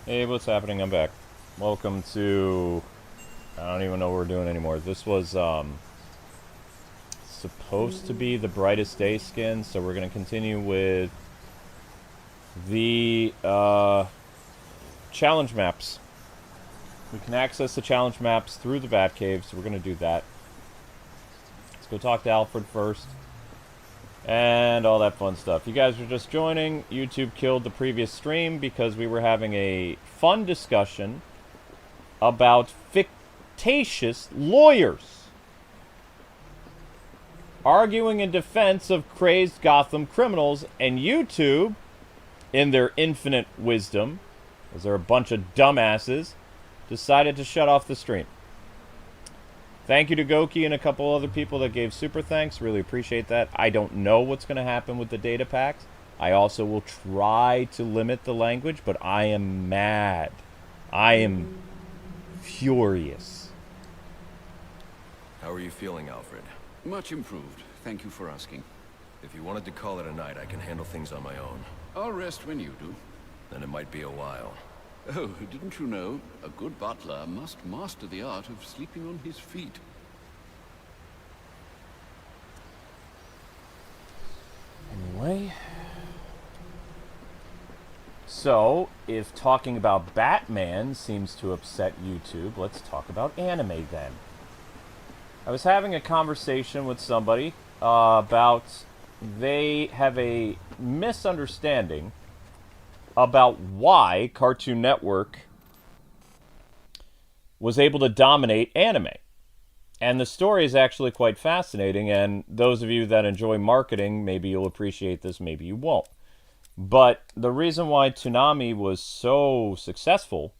Hey, what's happening? I'm back. Welcome to... I don't even know what we're doing anymore. This was, supposed to be the Brightest Day skin, so we're going to continue with the, challenge maps. We can access the challenge maps through the Batcave, so we're going to do that. Let's go talk to Alfred first. And all that fun stuff. You guys are just joining. YouTube killed the previous stream because we were having a fun discussion about fictitious lawyers arguing in defense of crazed Gotham criminals, and YouTube, in their infinite wisdom, because they're a bunch of dumbasses, decided to shut off the stream. Thank you to Goki and a couple other people that gave super thanks. Really appreciate that. I don't know what's going to happen with the data packs. I also will try to limit the language, but I am mad. I am furious. How are you feeling, Alfred? Much improved. Thank you for asking. If you wanted to call it a night, I can handle things on my own. I'll rest when you do. Then it might be a while. Oh, didn't you know? A good butler must master the art of sleeping on his feet. Anyway. So, if talking about Batman seems to upset YouTube, let's talk about anime then. I was having a conversation with somebody about they have a misunderstanding about why Cartoon Network was able to dominate anime. And the story is actually quite fascinating, and those of you that enjoy marketing, maybe you'll appreciate this, maybe you won't. But the reason why Toonami was so successful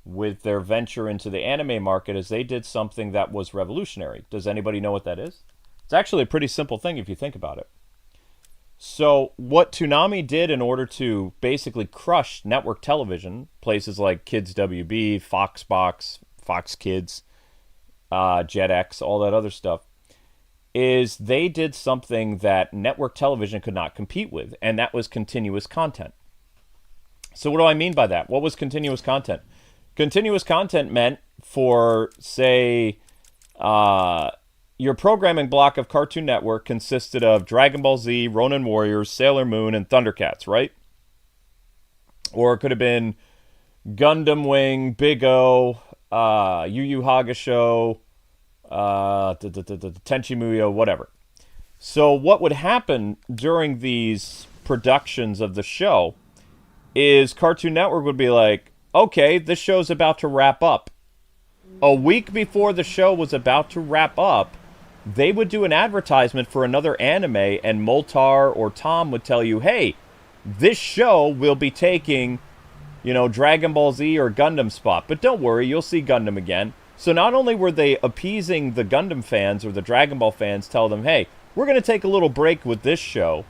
with their venture into the anime market is they did something that was revolutionary. Does anybody know what that is? It's actually a pretty simple thing if you think about it. So what Toonami did in order to basically crush network television, places like Kids WB, Foxbox, Fox Kids, JetX, all that other stuff, is they did something that network television could not compete with, and that was continuous content. So what do I mean by that? What was continuous content? Continuous content meant for, say, your programming block of Cartoon Network consisted of Dragon Ball Z, Ronin Warriors, Sailor Moon, and Thundercats, right? Or it could have been Gundam Wing, Big O, Yu Yu Hakusho, Tenchi Muyo, whatever. So what would happen during these productions of the show is Cartoon Network would be like, okay, this show's about to wrap up. A week before the show was about to wrap up, they would do an advertisement for another anime, and Moltar or Tom would tell you, hey, this show will be taking, you know, Dragon Ball Z or Gundam spot. But don't worry, you'll see Gundam again. So not only were they appeasing the Gundam fans or the Dragon Ball fans, tell them, hey, we're going to take a little break with this show,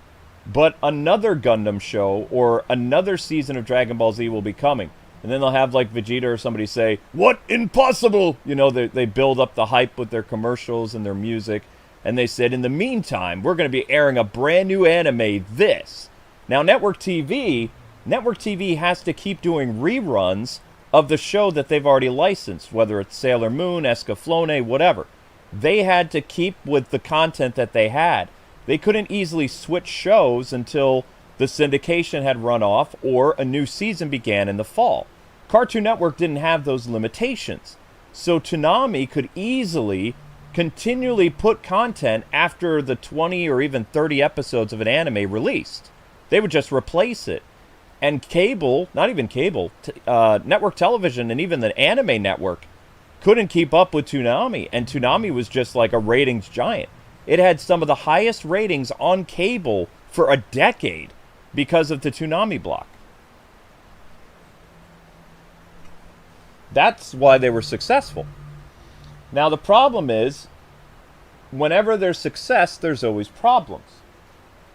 but another Gundam show or another season of Dragon Ball Z will be coming. And then they'll have like Vegeta or somebody say, what? Impossible! You know, they build up the hype with their commercials and their music. And they said, in the meantime, we're going to be airing a brand new anime, this. Now, Network TV has to keep doing reruns of the show that they've already licensed, whether it's Sailor Moon, Escaflowne, whatever. They had to keep with the content that they had. They couldn't easily switch shows until the syndication had run off or a new season began in the fall. Cartoon Network didn't have those limitations. So Toonami could easily continually put content after the 20 or even 30 episodes of an anime released. They would just replace it. And cable, not even cable, network television and even the anime network couldn't keep up with Toonami. And Toonami was just like a ratings giant. It had some of the highest ratings on cable for a decade because of the Toonami block. That's why they were successful. Now the problem is, whenever there's success, there's always problems.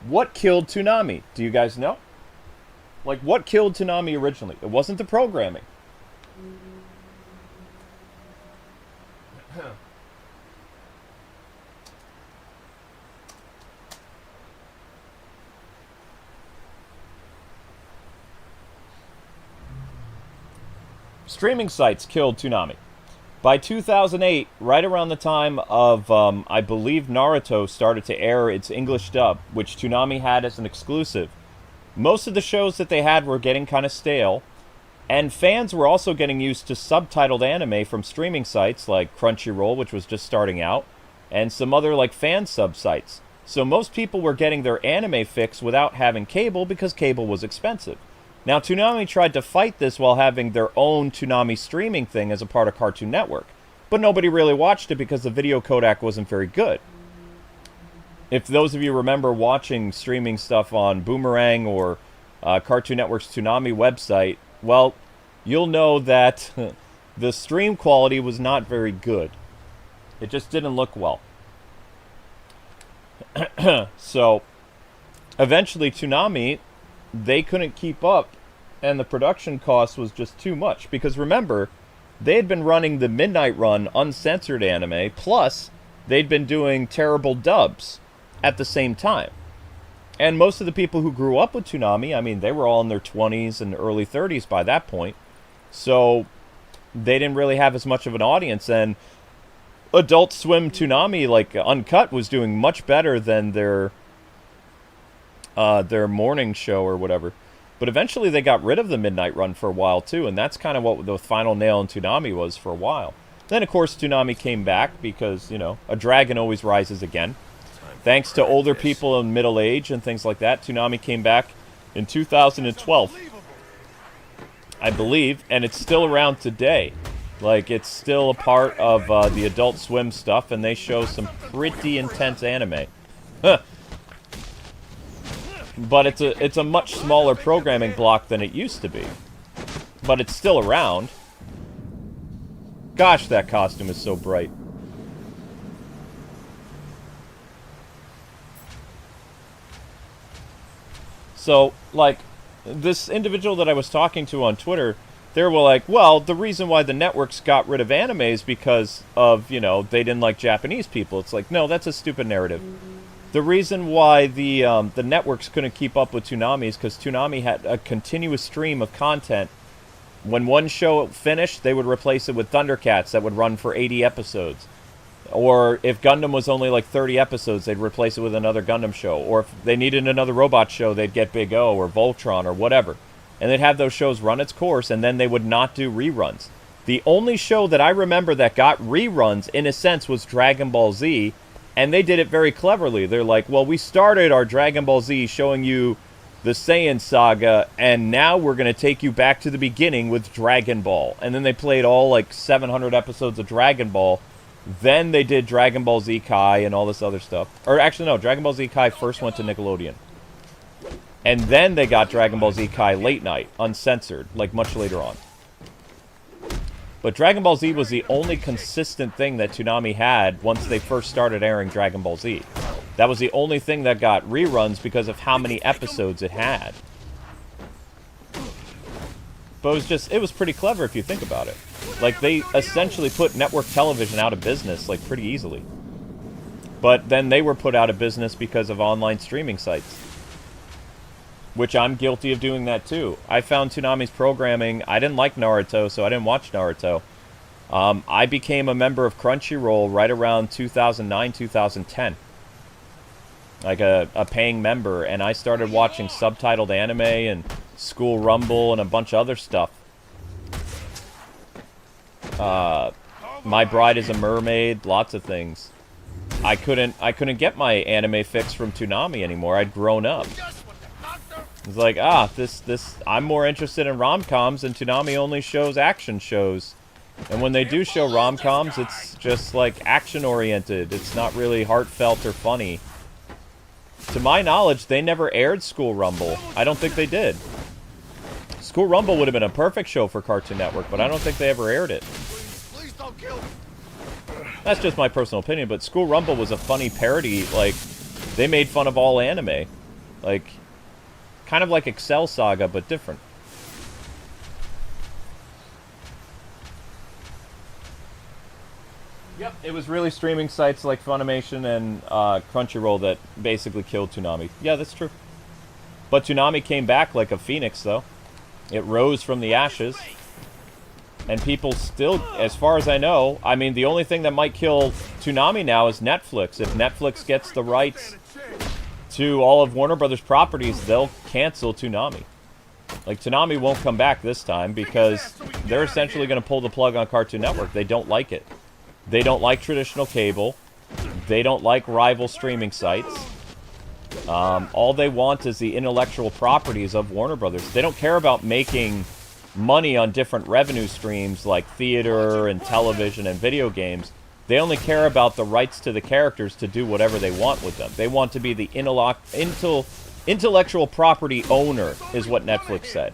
What killed Toonami? Do you guys know? Like, what killed Toonami originally? It wasn't the programming. streaming sites killed Toonami. By 2008, right around the time of, I believe Naruto started to air its English dub, which Toonami had as an exclusive, most of the shows that they had were getting kind of stale, and fans were also getting used to subtitled anime from streaming sites like Crunchyroll, which was just starting out, and some other like fan sub sites. So most people were getting their anime fix without having cable because cable was expensive. Now, Toonami tried to fight this while having their own Toonami streaming thing as a part of Cartoon Network, but nobody really watched it because the video codec wasn't very good. If those of you remember watching streaming stuff on Boomerang or Cartoon Network's Toonami website, well, you'll know that the stream quality was not very good. It just didn't look well. So, eventually Toonami, they couldn't keep up, and the production cost was just too much. Because remember, they had been running the Midnight Run uncensored anime, plus they'd been doing terrible dubs at the same time. And most of the people who grew up with Toonami, I mean, they were all in their 20s and early 30s by that point. So they didn't really have as much of an audience. And Adult Swim Toonami, like Uncut, was doing much better than their morning show or whatever. But eventually they got rid of the Midnight Run for a while too, and that's kind of what the final nail in Toonami was for a while. Then of course Toonami came back because, you know, a dragon always rises again. Thanks to older people in middle age and things like that, Toonami came back in 2012, I believe, and it's still around today. Like, it's still a part of the Adult Swim stuff, and they show some pretty intense anime. Huh. But it's a much smaller programming block than it used to be. But it's still around. Gosh, that costume is so bright. So, like, this individual that I was talking to on Twitter, they were like, well, the reason why the networks got rid of anime is because of, you know, they didn't like Japanese people. It's like, no, that's a stupid narrative. The reason why the networks couldn't keep up with Toonami is because Toonami had a continuous stream of content. When one show finished, they would replace it with Thundercats that would run for 80 episodes. Or if Gundam was only like 30 episodes, they'd replace it with another Gundam show. Or if they needed another robot show, they'd get Big O or Voltron or whatever. And they'd have those shows run its course, and then they would not do reruns. The only show that I remember that got reruns, in a sense, was Dragon Ball Z. And they did it very cleverly. They're like, well, we started our Dragon Ball Z showing you the Saiyan saga, and now we're going to take you back to the beginning with Dragon Ball. And then they played all like 700 episodes of Dragon Ball. Then they did Dragon Ball Z Kai and all this other stuff. Or actually, no, Dragon Ball Z Kai first went to Nickelodeon. And then they got Dragon Ball Z Kai late night, uncensored, like much later on. But Dragon Ball Z was the only consistent thing that Toonami had once they first started airing Dragon Ball Z. That was the only thing that got reruns because of how many episodes it had. But it was pretty clever if you think about it. Like, they essentially put network television out of business, like, pretty easily. But then they were put out of business because of online streaming sites. Which I'm guilty of doing that too. I found Toonami's programming. I didn't like Naruto, so I didn't watch Naruto. I became a member of Crunchyroll right around 2009, 2010. Like a paying member, and I started watching subtitled anime and School Rumble and a bunch of other stuff. My Bride is a Mermaid, lots of things. I couldn't get my anime fix from Toonami anymore. I'd grown up. It's like, I'm more interested in rom-coms, and Toonami only shows action shows. And when they do show rom-coms, it's just, like, action-oriented. It's not really heartfelt or funny. To my knowledge, they never aired School Rumble. I don't think they did. School Rumble would have been a perfect show for Cartoon Network, but I don't think they ever aired it. Please don't kill me. That's just my personal opinion, but School Rumble was a funny parody. Like, they made fun of all anime. Like, kind of like Excel Saga, but different. Yep, it was really streaming sites like Funimation and Crunchyroll that basically killed Toonami. Yeah, that's true. But Toonami came back like a phoenix, though. It rose from the ashes. And people still, as far as I know, I mean, the only thing that might kill Toonami now is Netflix. If Netflix gets the rights to all of Warner Brothers properties, they'll cancel Toonami. Like, Toonami won't come back this time because they're essentially going to pull the plug on Cartoon Network. They don't like it. They don't like traditional cable. They don't like rival streaming sites. All they want is the intellectual properties of Warner Brothers. They don't care about making money on different revenue streams like theater and television and video games. They only care about the rights to the characters to do whatever they want with them. They want to be the intellectual property owner, is what Netflix said.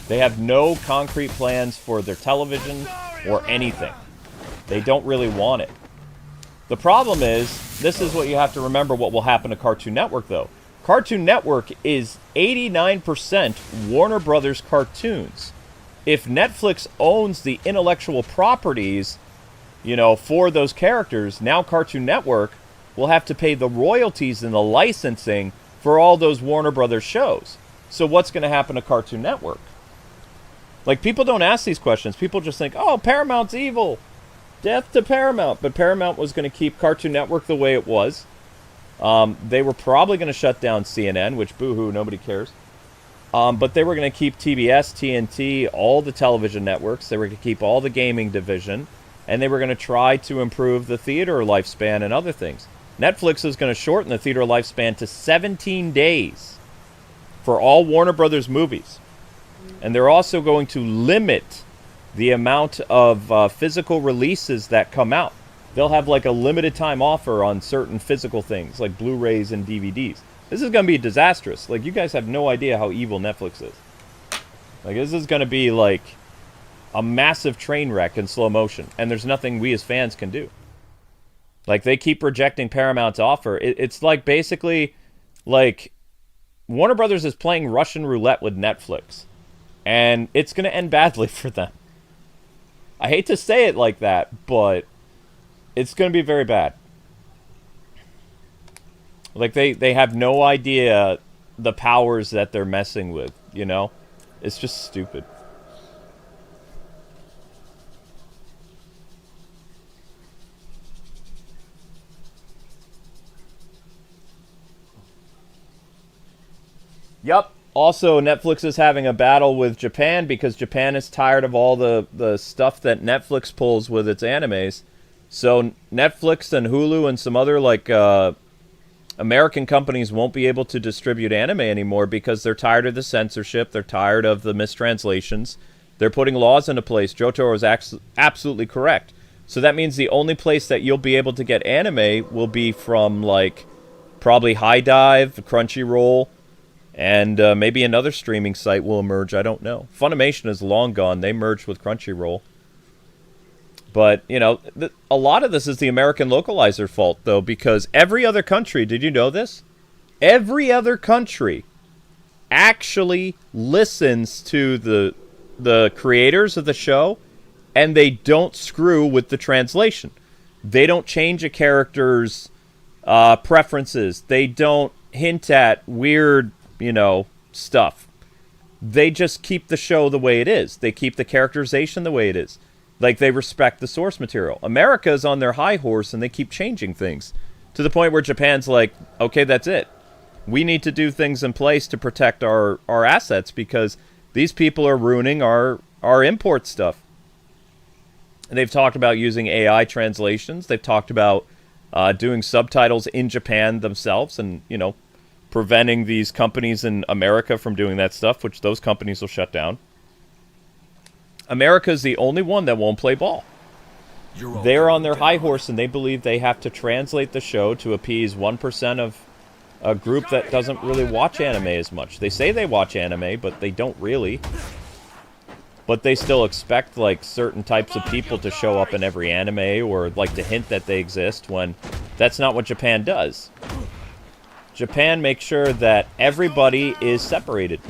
They have no concrete plans for their television or anything. They don't really want it. The problem is, this is what you have to remember what will happen to Cartoon Network, though. Cartoon Network is 89% Warner Brothers cartoons. If Netflix owns the intellectual properties, you know, for those characters, now Cartoon Network will have to pay the royalties and the licensing for all those Warner Brothers shows. So what's going to happen to Cartoon Network? Like, people don't ask these questions. People just think, oh, Paramount's evil. Death to Paramount. But Paramount was going to keep Cartoon Network the way it was. They were probably going to shut down CNN, which, boo-hoo, nobody cares. But they were going to keep TBS, TNT, all the television networks. They were going to keep all the gaming division. And they were going to try to improve the theater lifespan and other things. Netflix is going to shorten the theater lifespan to 17 days for all Warner Brothers movies. And they're also going to limit the amount of physical releases that come out. They'll have like a limited time offer on certain physical things, like Blu-rays and DVDs. This is going to be disastrous. Like, you guys have no idea how evil Netflix is. Like, this is going to be like a massive train wreck in slow motion. And there's nothing we as fans can do. Like, they keep rejecting Paramount's offer. It's like, basically, like, Warner Brothers is playing Russian roulette with Netflix. And it's going to end badly for them. I hate to say it like that, but it's going to be very bad. Like, they have no idea the powers that they're messing with, you know? It's just stupid. Yep. Also, Netflix is having a battle with Japan because Japan is tired of all the stuff that Netflix pulls with its animes. So Netflix and Hulu and some other, like, American companies won't be able to distribute anime anymore because they're tired of the censorship. They're tired of the mistranslations. They're putting laws into place. Jotaro is absolutely correct. So that means the only place that you'll be able to get anime will be from, like, probably High Dive, Crunchyroll, and maybe another streaming site will emerge. I don't know. Funimation is long gone. They merged with Crunchyroll. But, you know, a lot of this is the American localizer fault, though, because every other country, did you know this? Every other country actually listens to the creators of the show, and they don't screw with the translation. They don't change a character's preferences. They don't hint at weird, you know, stuff. They just keep the show the way it is. They keep the characterization the way it is. Like, they respect the source material. America is on their high horse, and they keep changing things. To the point where Japan's like, okay, that's it. We need to do things in place to protect our assets because these people are ruining our import stuff. And they've talked about using AI translations. They've talked about doing subtitles in Japan themselves and, you know, preventing these companies in America from doing that stuff, which those companies will shut down. America is the only one that won't play ball. They're on their high horse, and they believe they have to translate the show to appease 1% of a group that doesn't really watch anime as much. They say they watch anime, but they don't really. But they still expect, like, certain types of people to show up in every anime or, like, to hint that they exist when that's not what Japan does. Japan makes sure that everybody is separated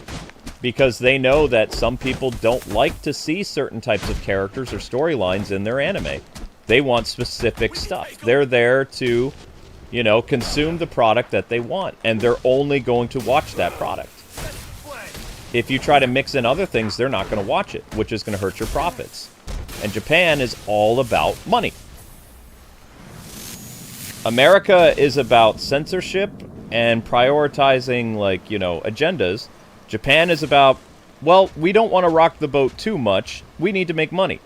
because they know that some people don't like to see certain types of characters or storylines in their anime. They want specific stuff. They're there to, you know, consume the product that they want, and they're only going to watch that product. If you try to mix in other things, they're not going to watch it, which is going to hurt your profits. And Japan is all about money. America is about censorship and prioritizing, like, you know, agendas. Japan is about, well, we don't want to rock the boat too much. We need to make money.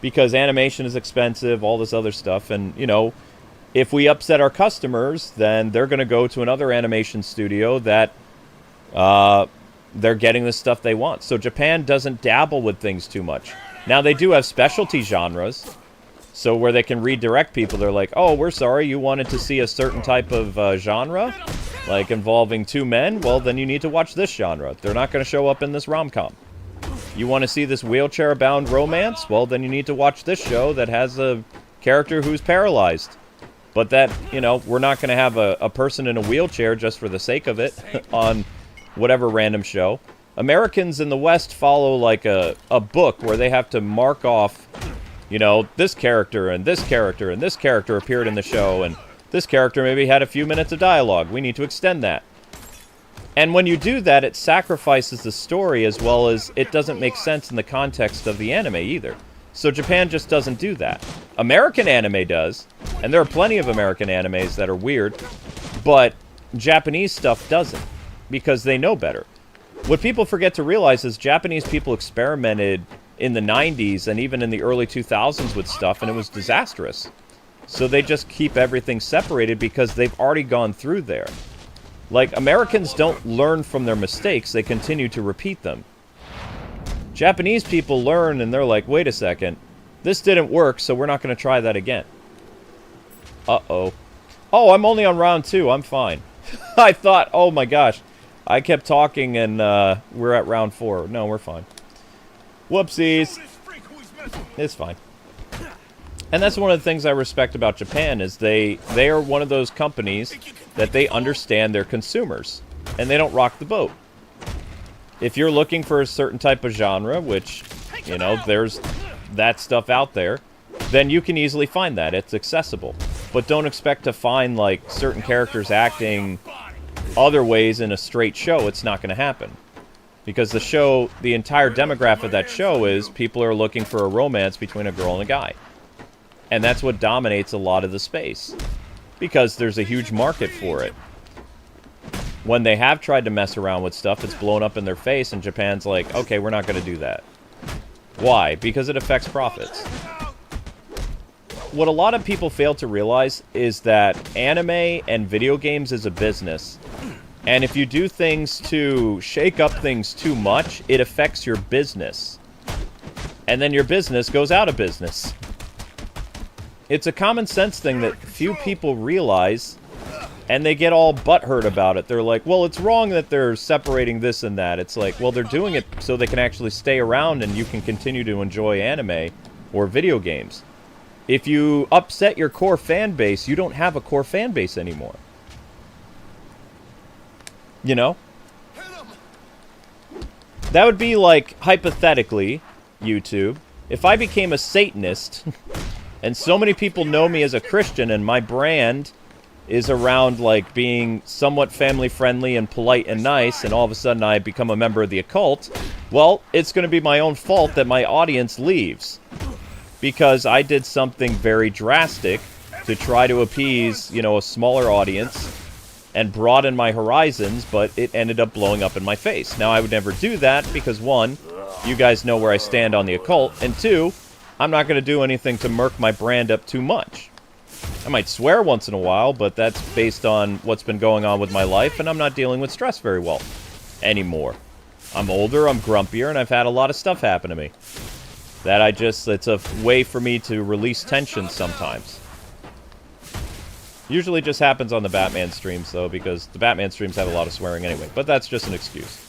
Because animation is expensive, all this other stuff. And, you know, if we upset our customers, then they're going to go to another animation studio that they're getting the stuff they want. So Japan doesn't dabble with things too much. Now, they do have specialty genres. So where they can redirect people, they're like, oh, we're sorry, you wanted to see a certain type of genre, like involving two men? Well, then you need to watch this genre. They're not going to show up in this rom-com. You want to see this wheelchair-bound romance? Well, then you need to watch this show that has a character who's paralyzed. But that, you know, we're not going to have a person in a wheelchair just for the sake of it on whatever random show. Americans in the West follow like a book where they have to mark off, you know, this character and this character and this character appeared in the show, and this character maybe had a few minutes of dialogue. We need to extend that. And when you do that, it sacrifices the story as well as it doesn't make sense in the context of the anime either. So Japan just doesn't do that. American anime does, and there are plenty of American animes that are weird, but Japanese stuff doesn't, because they know better. What people forget to realize is Japanese people experimented in the 90s and even in the early 2000s with stuff, and it was disastrous. So they just keep everything separated because they've already gone through there. Like, Americans don't learn from their mistakes, they continue to repeat them. Japanese people learn and they're like, wait a second, this didn't work, so we're not going to try that again. Uh-oh. Oh, I'm only on round 2, I'm fine. I thought, oh my gosh, I kept talking and we're at round 4. No, we're fine. Whoopsies. It's fine. And that's one of the things I respect about Japan is they are one of those companies that they understand their consumers. And they don't rock the boat. If you're looking for a certain type of genre, which, you know, there's that stuff out there, then you can easily find that. It's accessible. But don't expect to find, like, certain characters acting other ways in a straight show. It's not going to happen. Because the show, the entire demographic of that show is people are looking for a romance between a girl and a guy. And that's what dominates a lot of the space. Because there's a huge market for it. When they have tried to mess around with stuff, it's blown up in their face, and Japan's like, okay, we're not going to do that. Why? Because it affects profits. What a lot of people fail to realize is that anime and video games is a business. And if you do things to shake up things too much, it affects your business. And then your business goes out of business. It's a common sense thing that few people realize, and they get all butthurt about it. They're like, well, it's wrong that they're separating this and that. It's like, well, they're doing it so they can actually stay around and you can continue to enjoy anime or video games. If you upset your core fan base, you don't have a core fan base anymore. You know? That would be like, hypothetically, YouTube, if I became a Satanist, and so many people know me as a Christian, and my brand is around, like, being somewhat family-friendly and polite and nice, and all of a sudden I become a member of the occult, well, it's going to be my own fault that my audience leaves. Because I did something very drastic to try to appease, you know, a smaller audience and broaden my horizons, but it ended up blowing up in my face. Now, I would never do that because, one, you guys know where I stand on the occult, and two, I'm not going to do anything to murk my brand up too much. I might swear once in a while, but that's based on what's been going on with my life, and I'm not dealing with stress very well anymore. I'm older, I'm grumpier, and I've had a lot of stuff happen to me. That it's a way for me to release tension sometimes. Usually just happens on the Batman streams, though, because the Batman streams have a lot of swearing anyway. But that's just an excuse.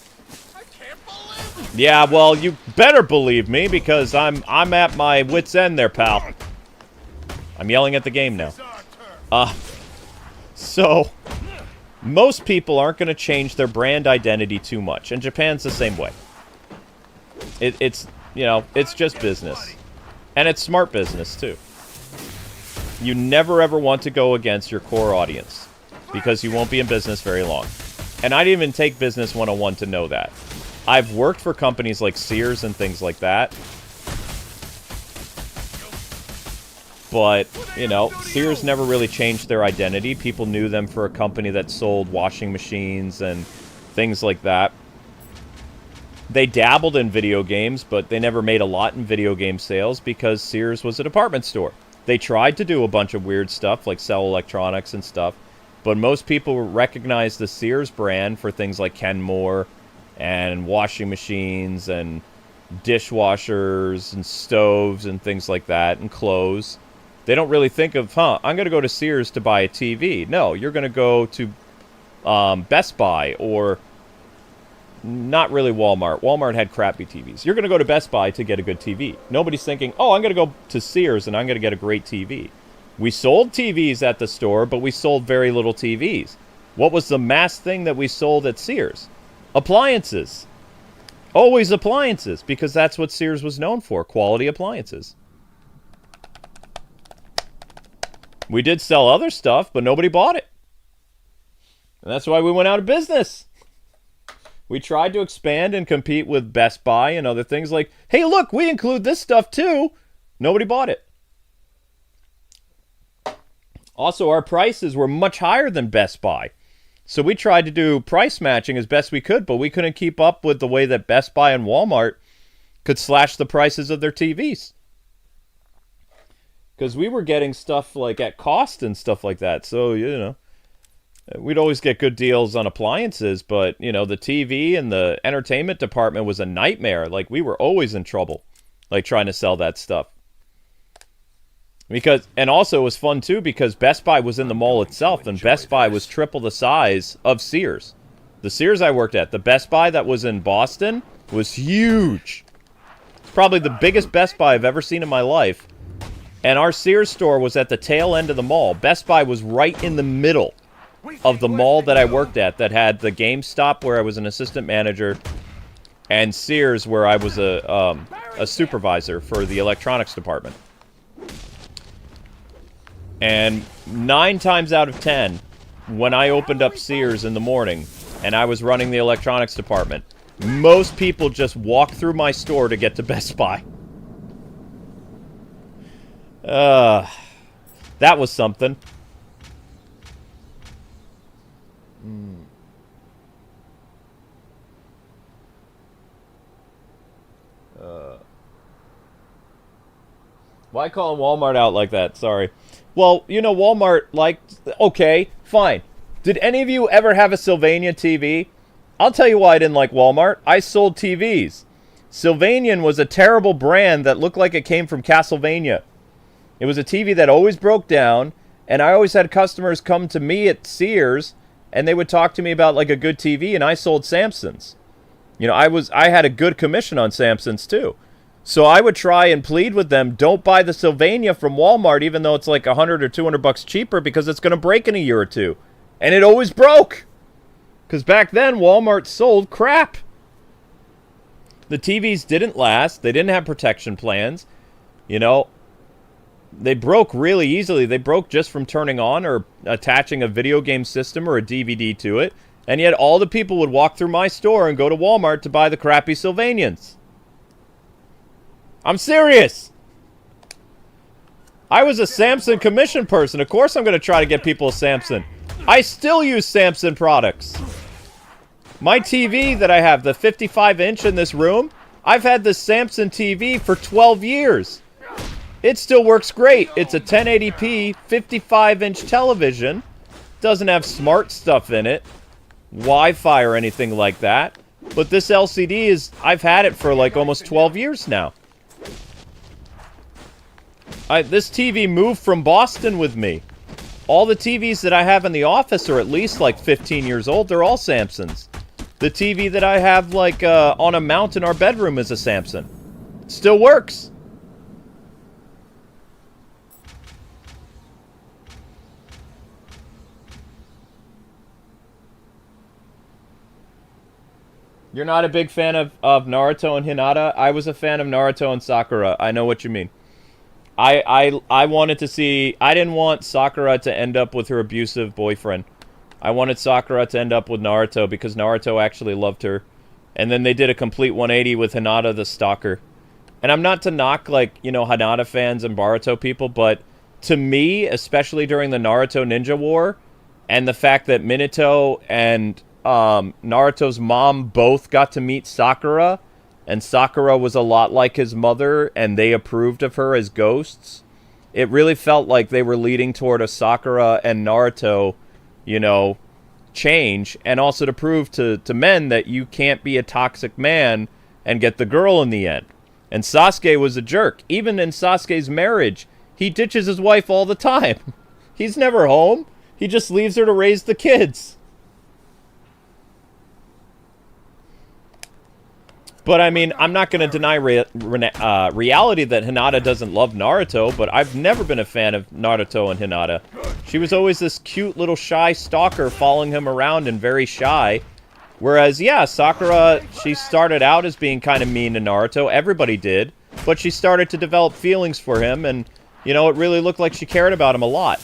I can't believe it. Yeah, well, you better believe me, because I'm at my wit's end there, pal. I'm yelling at the game now. So, most people aren't going to change their brand identity too much, and Japan's the same way. It's, you know, it's just business. And it's smart business, too. You never ever want to go against your core audience, because you won't be in business very long. And I didn't even take Business 101 to know that. I've worked for companies like Sears and things like that. But, you know, Sears never really changed their identity. People knew them for a company that sold washing machines and things like that. They dabbled in video games, but they never made a lot in video game sales because Sears was a department store. They tried to do a bunch of weird stuff, like sell electronics and stuff, but most people recognize the Sears brand for things like Kenmore and washing machines and dishwashers and stoves and things like that, and clothes. They don't really think of, I'm going to go to Sears to buy a TV. No, you're going to go to Best Buy, or not really Walmart. Walmart had crappy TVs. You're going to go to Best Buy to get a good TV. Nobody's thinking, oh, I'm going to go to Sears and I'm going to get a great TV. We sold TVs at the store, but we sold very little TVs. What was the mass thing that we sold at Sears? Appliances. Always appliances, because that's what Sears was known for, quality appliances. We did sell other stuff, but nobody bought it. And that's why we went out of business. We tried to expand and compete with Best Buy and other things like, hey, look, we include this stuff too. Nobody bought it. Also, our prices were much higher than Best Buy. So we tried to do price matching as best we could, but we couldn't keep up with the way that Best Buy and Walmart could slash the prices of their TVs. Because we were getting stuff like at cost and stuff like that. So, you know, we'd always get good deals on appliances, but, you know, the TV and the entertainment department was a nightmare. Like, we were always in trouble, like, trying to sell that stuff. And also it was fun, too, because Best Buy was in the mall itself, and Best Buy was triple the size of Sears. The Sears I worked at, the Best Buy that was in Boston, was huge. It's probably the biggest Best Buy I've ever seen in my life. And our Sears store was at the tail end of the mall. Best Buy was right in the middle of the mall that I worked at, that had the GameStop where I was an assistant manager, and Sears where I was a supervisor for the electronics department. And 9 times out of 10, when I opened up Sears in the morning and I was running the electronics department, most people just walked through my store to get to Best Buy. That was something. Why call Walmart out like that? Sorry. Well, you know, Walmart, like, okay, fine. Did any of you ever have a Sylvania TV? I'll tell you why I didn't like Walmart. I sold TVs. Sylvanian was a terrible brand that looked like it came from Castlevania. It was a TV that always broke down, and I always had customers come to me at Sears, and they would talk to me about, like, a good TV, and I sold Samsons. You know, I had a good commission on Samsons, too. So I would try and plead with them, don't buy the Sylvania from Walmart, even though it's like $100 or $200 cheaper, because it's going to break in a year or two. And it always broke. Because back then, Walmart sold crap. The TVs didn't last. They didn't have protection plans. You know, they broke really easily. They broke just from turning on or attaching a video game system or a DVD to it. And yet all the people would walk through my store and go to Walmart to buy the crappy Sylvanians. I'm serious. I was a Samsung commission person. Of course I'm going to try to get people a Samsung. I still use Samsung products. My TV that I have, the 55-inch in this room, I've had this Samsung TV for 12 years. It still works great. It's a 1080p 55-inch television. Doesn't have smart stuff in it, Wi-Fi or anything like that. But this LCD is, I've had it for like almost 12 years now. This TV moved from Boston with me. All the TVs that I have in the office are at least like 15 years old. They're all Samsungs. The TV that I have like on a mount in our bedroom is a Samsung. It still works. You're not a big fan of Naruto and Hinata? I was a fan of Naruto and Sakura. I know what you mean. I wanted to see... I didn't want Sakura to end up with her abusive boyfriend. I wanted Sakura to end up with Naruto because Naruto actually loved her. And then they did a complete 180 with Hinata the stalker. And I'm not to knock, like, you know, Hinata fans and Boruto people, but to me, especially during the Naruto Ninja War, and the fact that Minato and Naruto's mom both got to meet Sakura, and Sakura was a lot like his mother, and they approved of her as ghosts, it really felt like they were leading toward a Sakura and Naruto, change, and also to prove to men that you can't be a toxic man and get the girl in the end. And Sasuke was a jerk. Even in Sasuke's marriage, he ditches his wife all the time. He's never home. He just leaves her to raise the kids. But, I mean, I'm not going to deny reality that Hinata doesn't love Naruto, but I've never been a fan of Naruto and Hinata. She was always this cute little shy stalker following him around and very shy. Whereas, yeah, Sakura, she started out as being kind of mean to Naruto. Everybody did. But she started to develop feelings for him, and, it really looked like she cared about him a lot.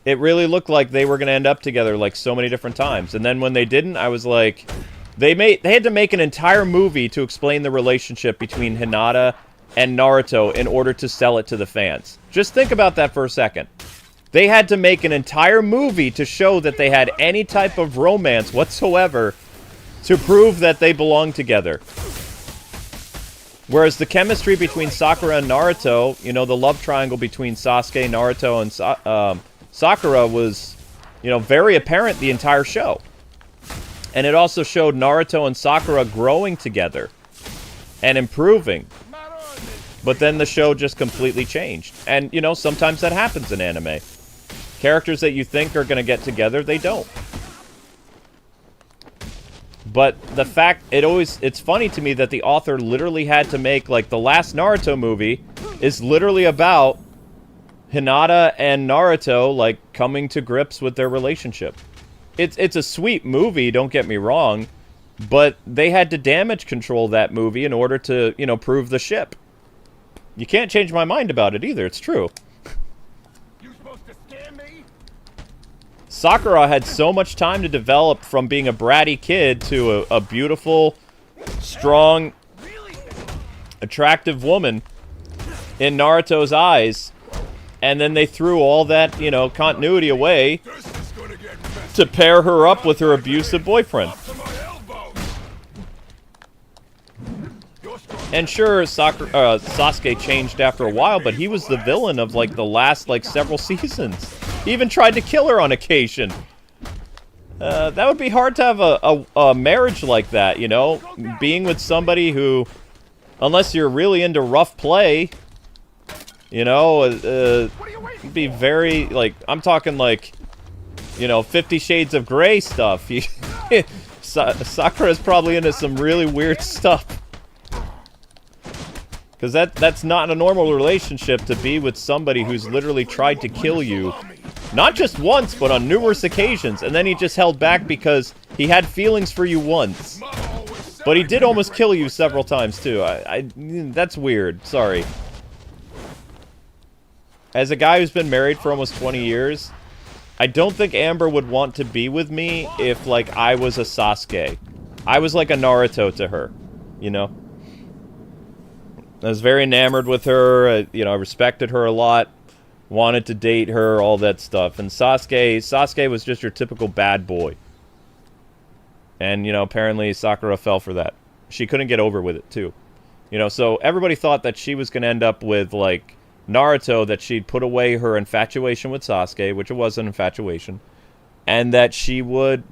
It really looked like they were going to end up together, like, so many different times. And then when they didn't, I was like... They had to make an entire movie to explain the relationship between Hinata and Naruto in order to sell it to the fans. Just think about that for a second. They had to make an entire movie to show that they had any type of romance whatsoever to prove that they belong together. Whereas the chemistry between Sakura and Naruto, the love triangle between Sasuke, Naruto, and Sakura was, very apparent the entire show. And it also showed Naruto and Sakura growing together and improving. But then the show just completely changed. And, sometimes that happens in anime. Characters that you think are going to get together, they don't. But the fact, it's funny to me that the author literally had to make, like, the last Naruto movie is literally about Hinata and Naruto, like, coming to grips with their relationship. It's a sweet movie, don't get me wrong, but they had to damage control that movie in order to, prove the ship. You can't change my mind about it either, it's true. You supposed to scare me? Sakura had so much time to develop from being a bratty kid to a beautiful, strong, attractive woman in Naruto's eyes, and then they threw all that, continuity away to pair her up with her abusive boyfriend. And sure, Sasuke changed after a while, but he was the villain of, like, the last, like, several seasons. He even tried to kill her on occasion. That would be hard to have a marriage like that, Being with somebody who, unless you're really into rough play, be very, like, I'm talking, like, 50 Shades of Grey stuff. Sakura's probably into some really weird stuff. Because that's not a normal relationship, to be with somebody who's literally tried to kill you. Not just once, but on numerous occasions. And then he just held back because he had feelings for you once. But he did almost kill you several times, too. That's weird. Sorry. As a guy who's been married for almost 20 years... I don't think Amber would want to be with me if, like, I was a Sasuke. I was like a Naruto to her, I was very enamored with her, I respected her a lot, wanted to date her, all that stuff. And Sasuke was just your typical bad boy. And, apparently Sakura fell for that. She couldn't get over with it, too. So everybody thought that she was going to end up with, like, Naruto, that she'd put away her infatuation with Sasuke, which it was an infatuation, and that she would,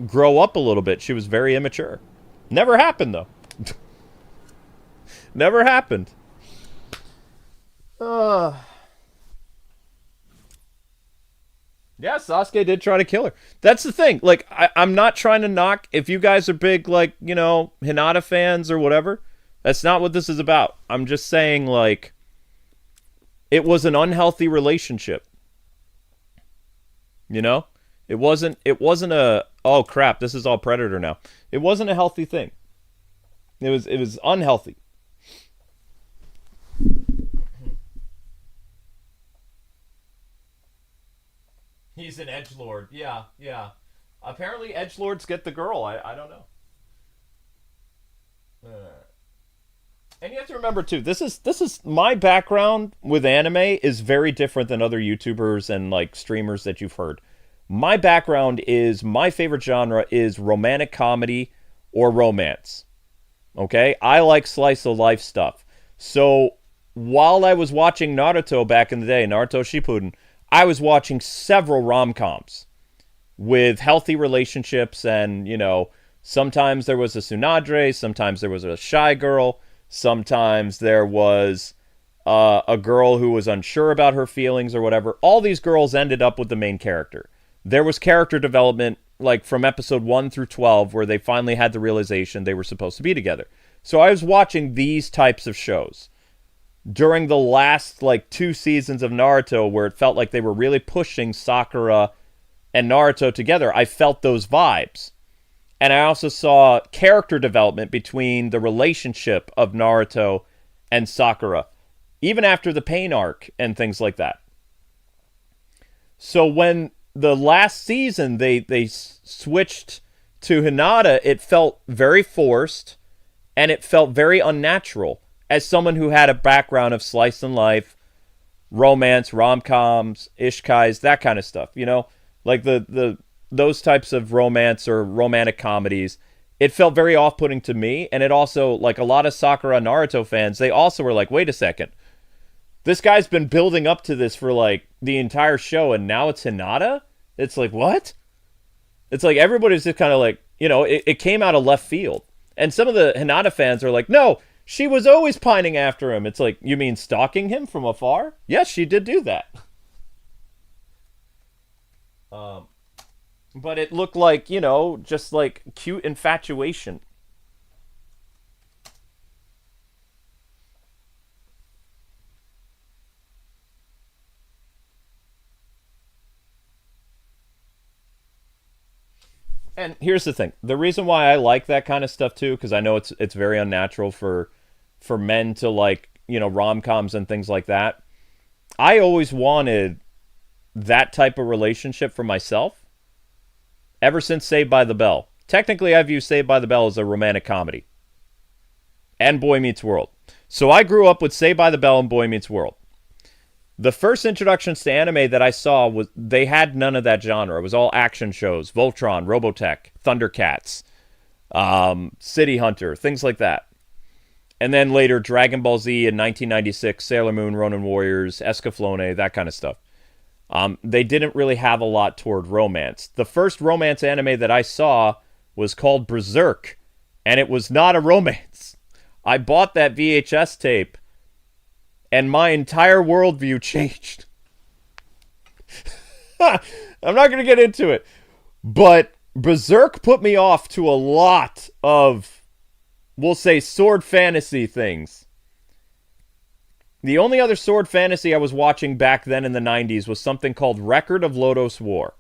grow up a little bit. She was very immature. Never happened, though. Never happened. Yeah, Sasuke did try to kill her. That's the thing. Like, I'm not trying to knock, if you guys are big, like, Hinata fans or whatever, that's not what this is about. I'm just saying, like, it was an unhealthy relationship. It wasn't a, oh crap, this is all Predator now. It wasn't a healthy thing. It was unhealthy. He's an edgelord. Yeah. Apparently edgelords get the girl. I don't know. Any other have to remember too. This is my background with anime is very different than other YouTubers and like streamers that you've heard. My background is my favorite genre is romantic comedy or romance. Okay? I like slice of life stuff. So while I was watching Naruto back in the day, Naruto Shippuden, I was watching several rom-coms with healthy relationships, and, you know, sometimes there was a Tsunade, sometimes there was a shy girl, sometimes there was a girl who was unsure about her feelings or whatever. All these girls ended up with the main character. There was character development, like from episode 1 through 12, where they finally had the realization they were supposed to be together. So I was watching these types of shows during the last, like, 2 seasons of Naruto, where it felt like they were really pushing Sakura and Naruto together. I felt those vibes. And I also saw character development between the relationship of Naruto and Sakura, even after the pain arc and things like that. So when the last season they switched to Hinata, it felt very forced, and it felt very unnatural. As someone who had a background of slice and life, romance, rom-coms, ishikais, that kind of stuff, you know? Like those types of romance or romantic comedies, it felt very off-putting to me, and it also, like a lot of Sakura Naruto fans, they also were like, wait a second, this guy's been building up to this for like the entire show, and now it's Hinata? It's like, what? It's like everybody's just kind of like, you know, it came out of left field. And some of the Hinata fans are like, no, she was always pining after him. It's like, you mean stalking him from afar? Yes, she did do that. But it looked like, you know, just like cute infatuation. And here's the thing. The reason why I like that kind of stuff too, because I know it's very unnatural for men to like, you know, rom-coms and things like that. I always wanted that type of relationship for myself ever since Saved by the Bell. Technically, I view Saved by the Bell as a romantic comedy. And Boy Meets World. So I grew up with Saved by the Bell and Boy Meets World. The first introductions to anime that I saw, was they had none of that genre. It was all action shows. Voltron, Robotech, Thundercats, City Hunter, things like that. And then later, Dragon Ball Z in 1996, Sailor Moon, Ronin Warriors, Escaflowne, that kind of stuff. They didn't really have a lot toward romance. The first romance anime that I saw was called Berserk, and it was not a romance. I bought that VHS tape, and my entire worldview changed. I'm not going to get into it, but Berserk put me off to a lot of, we'll say, sword fantasy things. The only other sword fantasy I was watching back then in the 90s was something called Record of Lodoss War.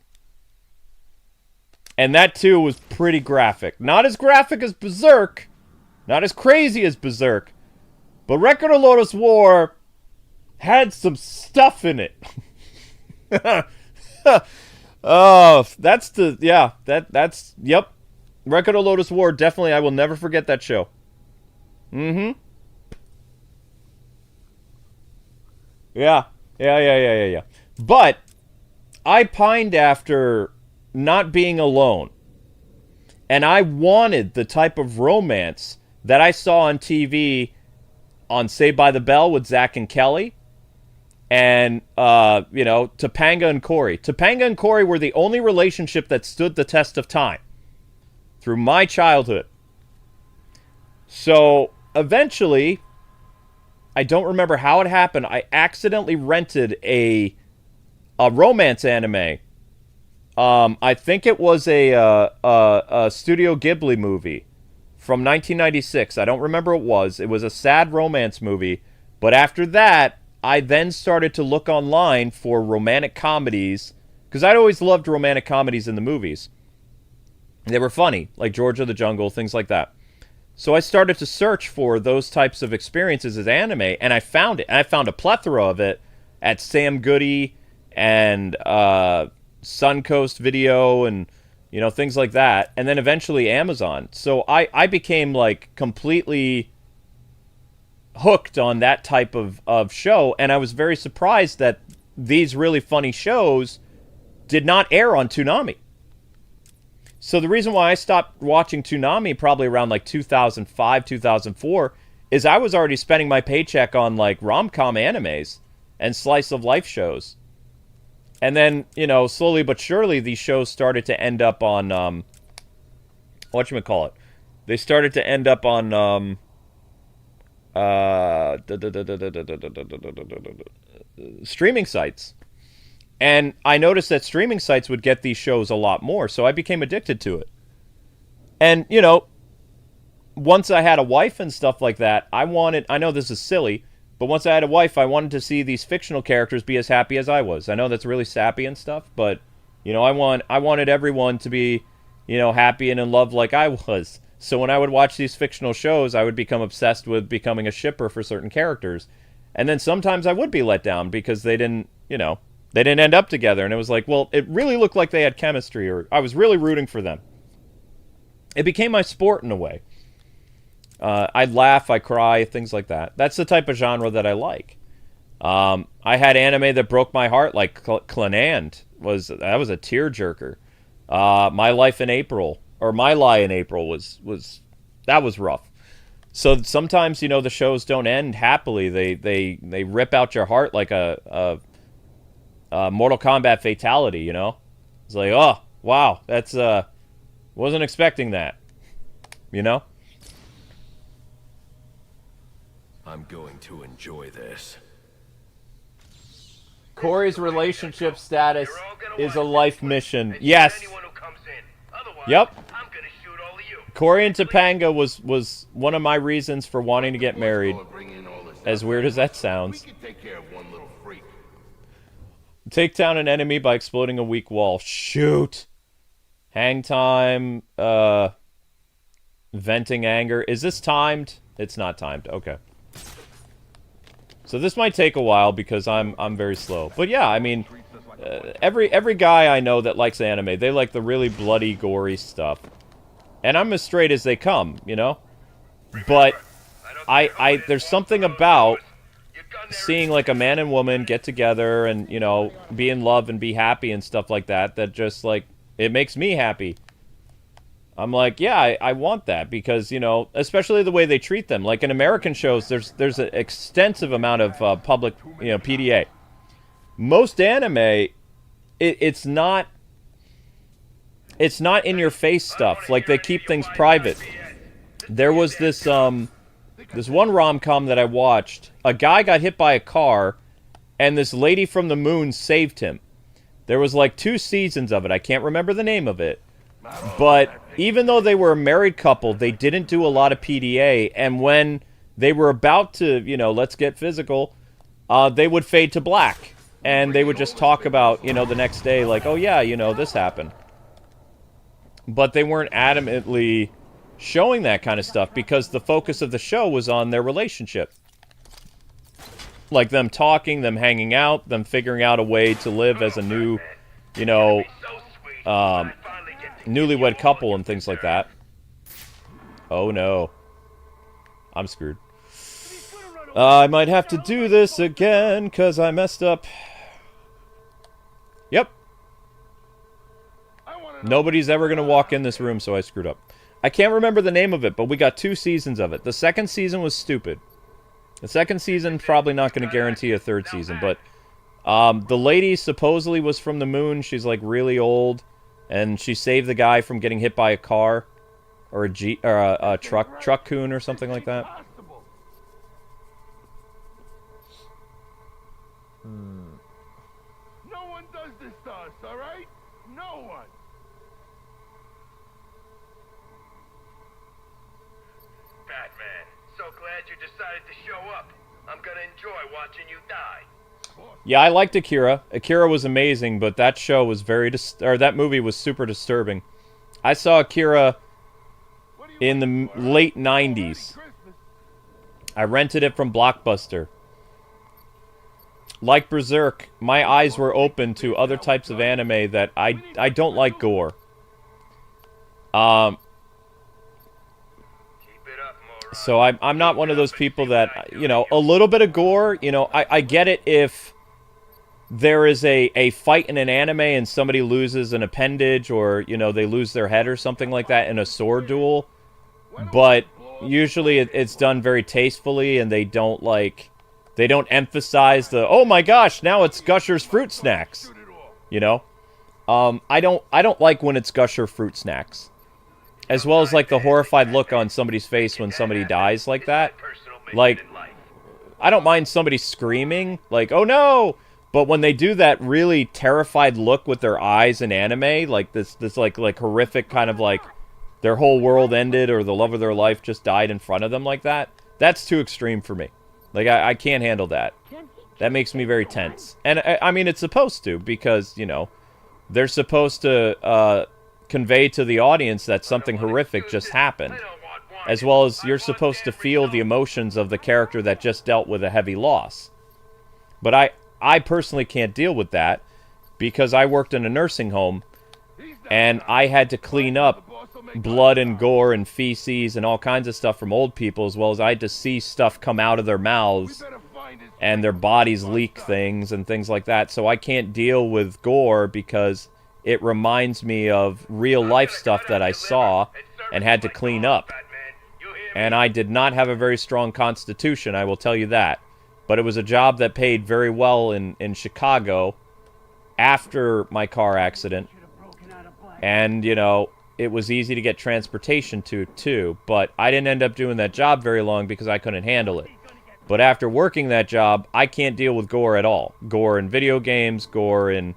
And that, too, was pretty graphic. Not as graphic as Berserk. Not as crazy as Berserk. But Record of Lodoss War had some stuff in it. Oh, that's the... Yeah, that's... Yep. Record of Lodoss War, definitely, I will never forget that show. Mm-hmm. Yeah. But I pined after not being alone. And I wanted the type of romance that I saw on TV on Saved by the Bell with Zach and Kelly. And, you know, Topanga and Corey. Topanga and Corey were the only relationship that stood the test of time through my childhood. So, eventually, I don't remember how it happened. I accidentally rented a romance anime. I think it was a Studio Ghibli movie from 1996. I don't remember what it was. It was a sad romance movie. But after that, I then started to look online for romantic comedies, because I'd always loved romantic comedies in the movies. They were funny, like George of the Jungle, things like that. So I started to search for those types of experiences as anime, and I found it. And I found a plethora of it at Sam Goody and Suncoast Video and, you know, things like that. And then eventually Amazon. So I became, like, completely hooked on that type of show, and I was very surprised that these really funny shows did not air on Toonami. So the reason why I stopped watching Toonami probably around like 2005, 2004 is I was already spending my paycheck on like rom-com animes and slice of life shows. And then, you know, slowly but surely these shows started to end up on whatchamacallit. They started to end up on streaming sites. And I noticed that streaming sites would get these shows a lot more, so I became addicted to it. And, you know, once I had a wife and stuff like that, I know this is silly, but once I had a wife, I wanted to see these fictional characters be as happy as I was. I know that's really sappy and stuff, but, you know, I wanted everyone to be, you know, happy and in love like I was. So when I would watch these fictional shows, I would become obsessed with becoming a shipper for certain characters. And then sometimes I would be let down because they didn't, you know, they didn't end up together. And it was like, well, it really looked like they had chemistry, or I was really rooting for them. It became my sport in a way. I'd laugh, I cry, things like that. That's the type of genre that I like. I had anime that broke my heart, like Clanand. That was a tearjerker. My Lie in April was that was rough. So sometimes, you know, the shows don't end happily. They rip out your heart like a Mortal Kombat fatality, you know? It's like, oh, wow, that's wasn't expecting that. You know? I'm going to enjoy this. Corey's relationship status is a life mission. Yes. Yep. Corey and Topanga was one of my reasons for wanting to get married. As weird as that sounds. Take down an enemy by exploding a weak wall. Shoot. Hang time. Venting anger. Is this timed? It's not timed. Okay. So this might take a while because I'm very slow. But yeah, I mean, every guy I know that likes anime, they like the really bloody, gory stuff. And I'm as straight as they come, you know? But there's something about seeing like a man and woman get together and, you know, be in love and be happy and stuff like that just like, it makes me happy. I'm like, yeah, I want that because, you know, especially the way they treat them. Like in American shows, there's an extensive amount of public, you know, PDA. Most anime, it's not in your face stuff. Like they keep things private. There was this one rom-com that I watched. A guy got hit by a car, and this lady from the moon saved him. There was like 2 seasons of it. I can't remember the name of it. But even though they were a married couple, they didn't do a lot of PDA. And when they were about to, you know, let's get physical, they would fade to black. And they would just talk about, you know, the next day, like, oh yeah, you know, this happened. But they weren't adamantly showing that kind of stuff because the focus of the show was on their relationship. Like them talking, them hanging out, them figuring out a way to live as a new, you know, newlywed couple and things like that. Oh no. I'm screwed. I might have to do this again because I messed up. Yep. Nobody's ever going to walk in this room, so I screwed up. I can't remember the name of it, but we got 2 seasons of it. The second season was stupid. The second season probably not going to guarantee a third season, but the lady supposedly was from the moon. She's like really old, and she saved the guy from getting hit by a car or a truck coon or something like that. No one does this to us, all right? No one. Batman, so glad you decided to show up. I'm gonna enjoy watching you die. Yeah, I liked Akira. Akira was amazing, but that show was that movie was super disturbing. I saw Akira in the late 90s. I rented it from Blockbuster. Like Berserk, my eyes were open to other types of anime that I don't like gore. Keep it up, So I'm not one of those people that, you know, a little bit of gore, you know, I get it if there is a fight in an anime and somebody loses an appendage or, you know, they lose their head or something like that in a sword duel. But usually it's done very tastefully and they don't emphasize the, oh my gosh, now it's Gusher's fruit snacks. You know? I don't like when it's Gusher fruit snacks. As well as like the horrified look on somebody's face when somebody dies like that. Like, I don't mind somebody screaming, like, oh no! But when they do that really terrified look with their eyes in anime, like this like horrific kind of like their whole world ended or the love of their life just died in front of them like that, that's too extreme for me. Like, I can't handle that. That makes me very tense. And, I mean, it's supposed to, because, you know, they're supposed to convey to the audience that something horrific just happened. As well as you're supposed to feel the emotions of the character that just dealt with a heavy loss. But I personally can't deal with that because I worked in a nursing home and I had to clean up blood and gore and feces and all kinds of stuff from old people, as well as I had to see stuff come out of their mouths and their bodies leak things and things like that. So I can't deal with gore because it reminds me of real life stuff that I saw and had to clean up. And I did not have a very strong constitution, I will tell you that. But it was a job that paid very well in Chicago after my car accident. And, you know, it was easy to get transportation to, too. But I didn't end up doing that job very long because I couldn't handle it. But after working that job, I can't deal with gore at all. Gore in video games, gore in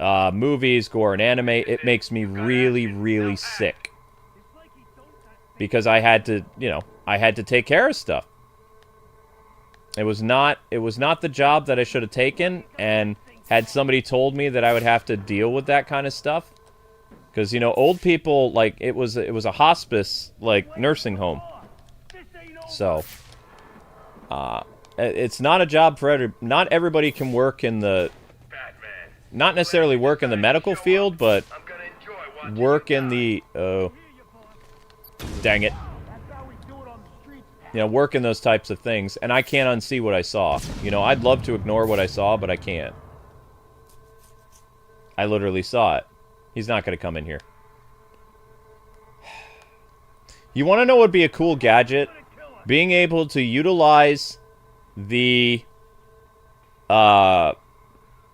movies, gore in anime. It makes me really, really sick. Because I had to, you know, I had to take care of stuff. It was not the job that I should have taken, and had somebody told me that I would have to deal with that kind of stuff, because, you know, old people, like, it was a hospice, like, nursing home. So, it's not a job for not everybody can work in the, not necessarily work in the medical field, but work in the, dang it. You know, work in those types of things, and I can't unsee what I saw. You know, I'd love to ignore what I saw, but I can't. I literally saw it. He's not going to come in here. You want to know what would be a cool gadget? Being able to utilize the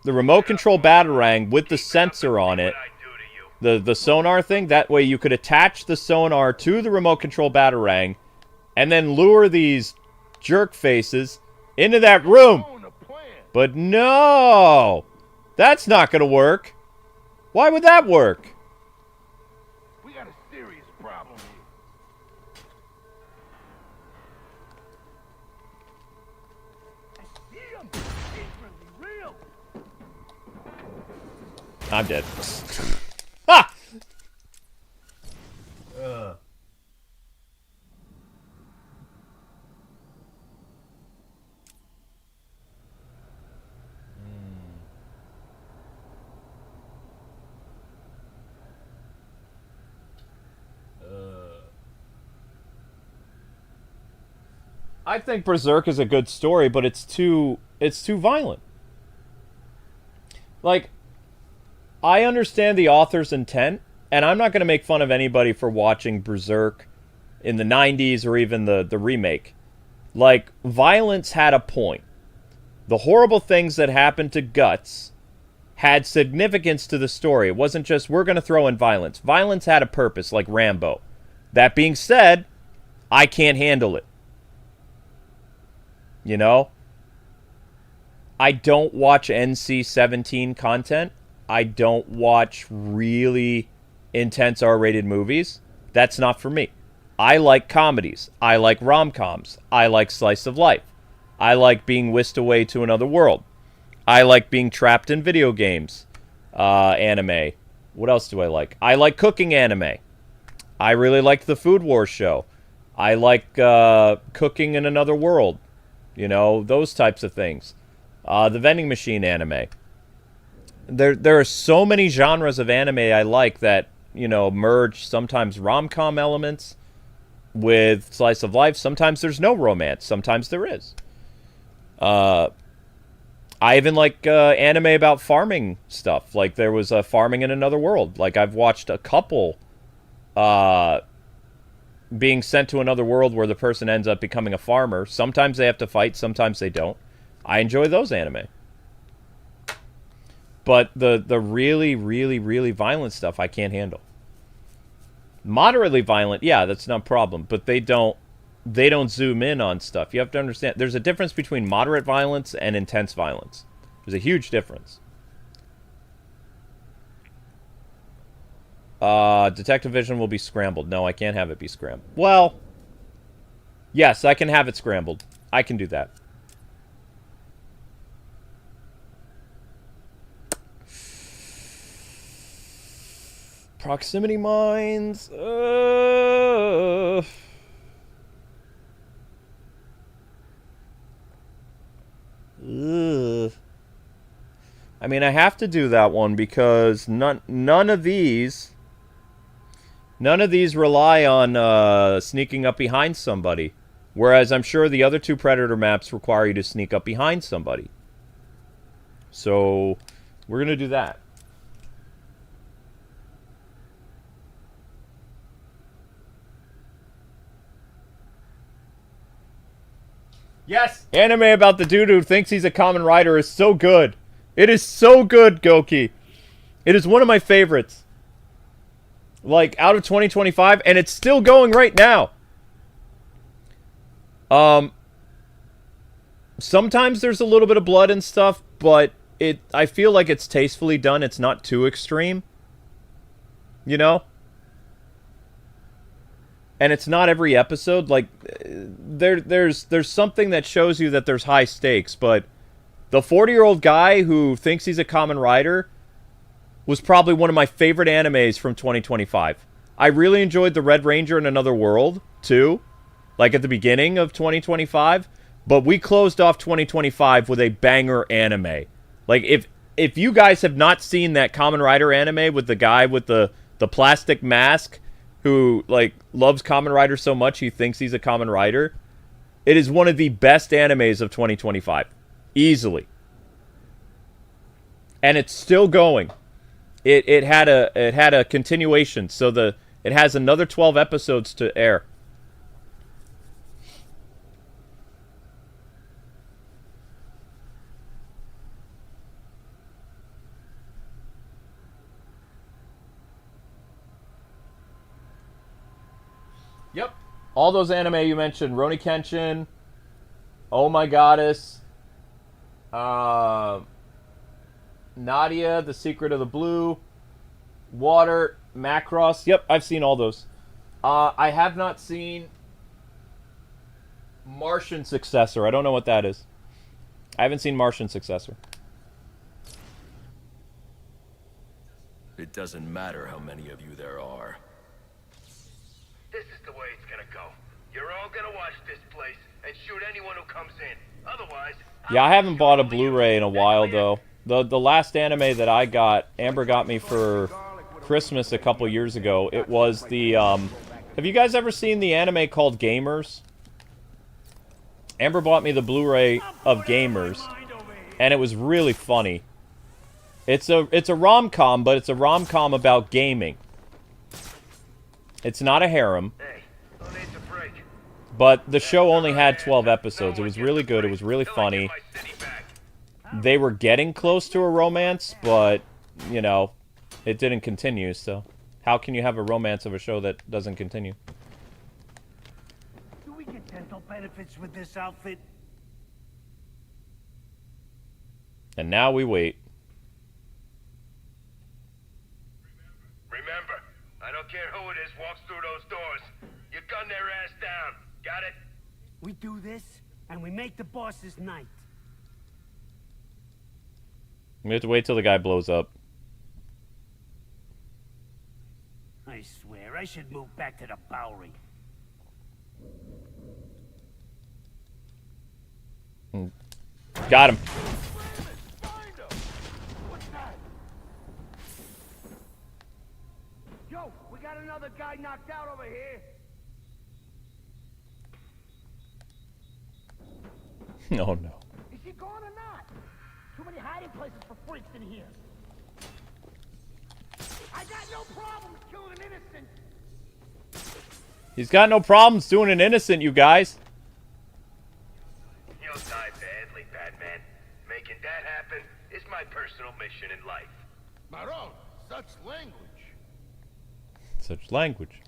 remote control Batarang with the sensor on it. The sonar thing. That way you could attach the sonar to the remote control Batarang and then lure these jerk faces into that room. But no! That's not going to work. Why would that work? We got a serious problem here. It's really real. I'm dead. Ha! I think Berserk is a good story, but it's too violent. Like, I understand the author's intent, and I'm not going to make fun of anybody for watching Berserk in the 90s or even the remake. Like, violence had a point. The horrible things that happened to Guts had significance to the story. It wasn't just, we're going to throw in violence. Violence had a purpose, like Rambo. That being said, I can't handle it. You know? I don't watch NC-17 content. I don't watch really intense R-rated movies. That's not for me. I like comedies. I like rom-coms. I like slice of life. I like being whisked away to another world. I like being trapped in video games. Anime. What else do I like? I like cooking anime. I really like the Food Wars show. I like cooking in another world. You know, those types of things. The vending machine anime. There are so many genres of anime I like that, you know, merge sometimes rom-com elements with slice of life. Sometimes there's no romance. Sometimes there is. I even like anime about farming stuff. Like, there was Farming in Another World. Like, I've watched a couple being sent to another world where the person ends up becoming a farmer. Sometimes they have to fight, sometimes they don't. I enjoy those anime. But the really, really, really violent stuff I can't handle. Moderately violent, yeah, that's no problem. But they don't zoom in on stuff. You have to understand, there's a difference between moderate violence and intense violence. There's a huge difference. Detective Vision will be scrambled. No, I can't have it be scrambled. Well, yes, I can have it scrambled. I can do that. Proximity mines. I mean, I have to do that one because none of these rely on sneaking up behind somebody. Whereas I'm sure the other two Predator maps require you to sneak up behind somebody. So we're going to do that. Yes! Anime about the dude who thinks he's a common rider is so good. It is so good, Goki. It is one of my favorites. Like, out of 2025, and it's still going right now. Sometimes there's a little bit of blood and stuff, but I feel like it's tastefully done. It's not too extreme. You know? And it's not every episode. Like, there's something that shows you that there's high stakes, but the 40-year-old guy who thinks he's a common rider was probably one of my favorite animes from 2025. I really enjoyed The Red Ranger in Another World, too. Like, at the beginning of 2025. But we closed off 2025 with a banger anime. Like, if you guys have not seen that Kamen Rider anime with the guy with the plastic mask who, like, loves Kamen Rider so much he thinks he's a Kamen Rider, it is one of the best animes of 2025. Easily. And it's still going. It had a continuation, so it has another 12 episodes to air. Yep. All those anime you mentioned, Roni Kenshin, Oh My Goddess, Nadia, The Secret of the Blue, Water, Macross. Yep, I've seen all those. I have not seen Martian Successor. I don't know what that is. I haven't seen Martian Successor. It doesn't matter how many of you there are. This is the way it's gonna go. You're all gonna watch this place and shoot anyone who comes in. Otherwise... Yeah, I haven't bought a Blu-ray in a while, though. The last anime that I got, Amber got me for Christmas a couple years ago. It was the, have you guys ever seen the anime called Gamers? Amber bought me the Blu-ray of Gamers, and it was really funny. It's a rom-com, but it's a rom-com about gaming. It's not a harem. Hey, who needs a break? But the show only had 12 episodes. It was really good. It was really funny. They were getting close to a romance, but, you know, it didn't continue, so how can you have a romance of a show that doesn't continue? Do we get dental benefits with this outfit? And now we wait. Remember, I don't care who it is walks through those doors. You gun their ass down. Got it? We do this, and we make the boss's night. We have to wait till the guy blows up. I swear, I should move back to the Bowery. Got him. Yo, we got another guy knocked out over here. Oh no. Is he gone or not? Too many hiding places for freaks in here. I got no problem killing an innocent. He's got no problems doing an innocent, you guys. You'll die badly, Batman. Making that happen is my personal mission in life. Maron, such language. Such language.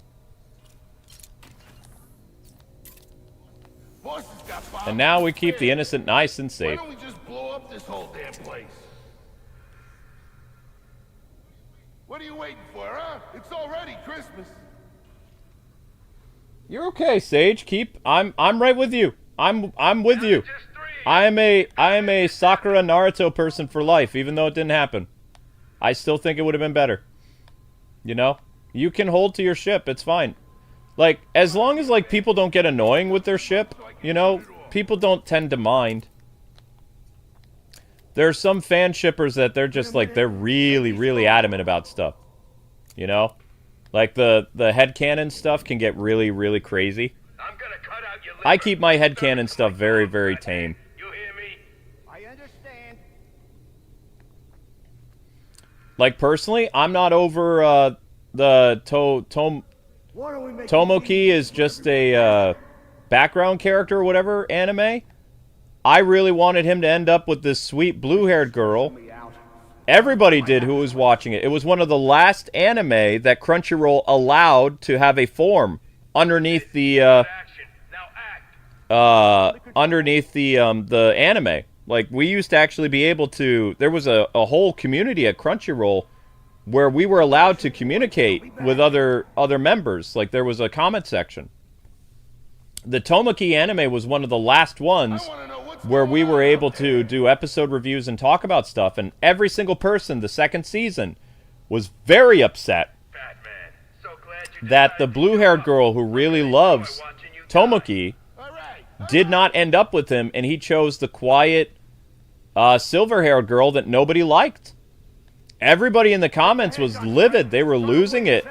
Boss has got bombs. And now we keep the innocent nice and Why safe. don't we just blow up this whole damn place? What are you waiting for, huh? It's already Christmas. You're okay, Sage. I'm right with you. I'm with you. Just three. I am a Sakura Naruto person for life, even though it didn't happen. I still think it would have been better. You know? You can hold to your ship, it's fine. Like, as long as, like, people don't get annoying with their ship, you know, people don't tend to mind. There are some fan shippers that they're just, like, they're really, really adamant about stuff. You know? Like, the headcanon stuff can get really, really crazy. I'm gonna cut out your I liver. keep my headcanon stuff very, very tame. You hear me? I understand. Like, personally, I'm not over, What are we making? Tomoki is just a, background character or whatever anime. I really wanted him to end up with this sweet blue-haired girl. Everybody did who was watching it. It was one of the last anime that Crunchyroll allowed to have a form underneath the, Action. Now act. underneath the anime. Like, we used to actually be able to... There was a whole community at Crunchyroll where we were allowed to communicate with other members. Like, there was a comment section. The Tomoki anime was one of the last ones where we were able to do episode reviews and talk about stuff, and every single person the second season was very upset Batman. So glad you that the decided to blue-haired give up. girl who really loves Tomoki did not end up with him, and he chose the quiet, silver-haired girl that nobody liked. Everybody in the comments was livid. They were losing it.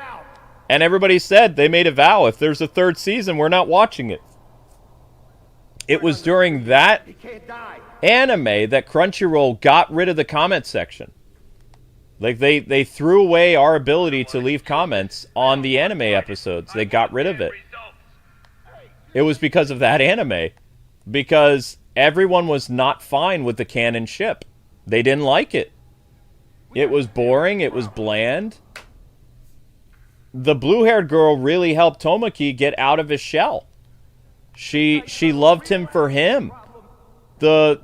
And everybody said they made a vow, if there's a third season, we're not watching it. It was during that He can't die. anime that Crunchyroll got rid of the comment section. Like, they threw away our ability to leave comments on the anime episodes. They got rid of it. Results. It was because of that anime. Because everyone was not fine with the canon ship. They didn't like it. It was boring. It was bland. The blue-haired girl really helped Tomoki get out of his shell. She loved him for him. The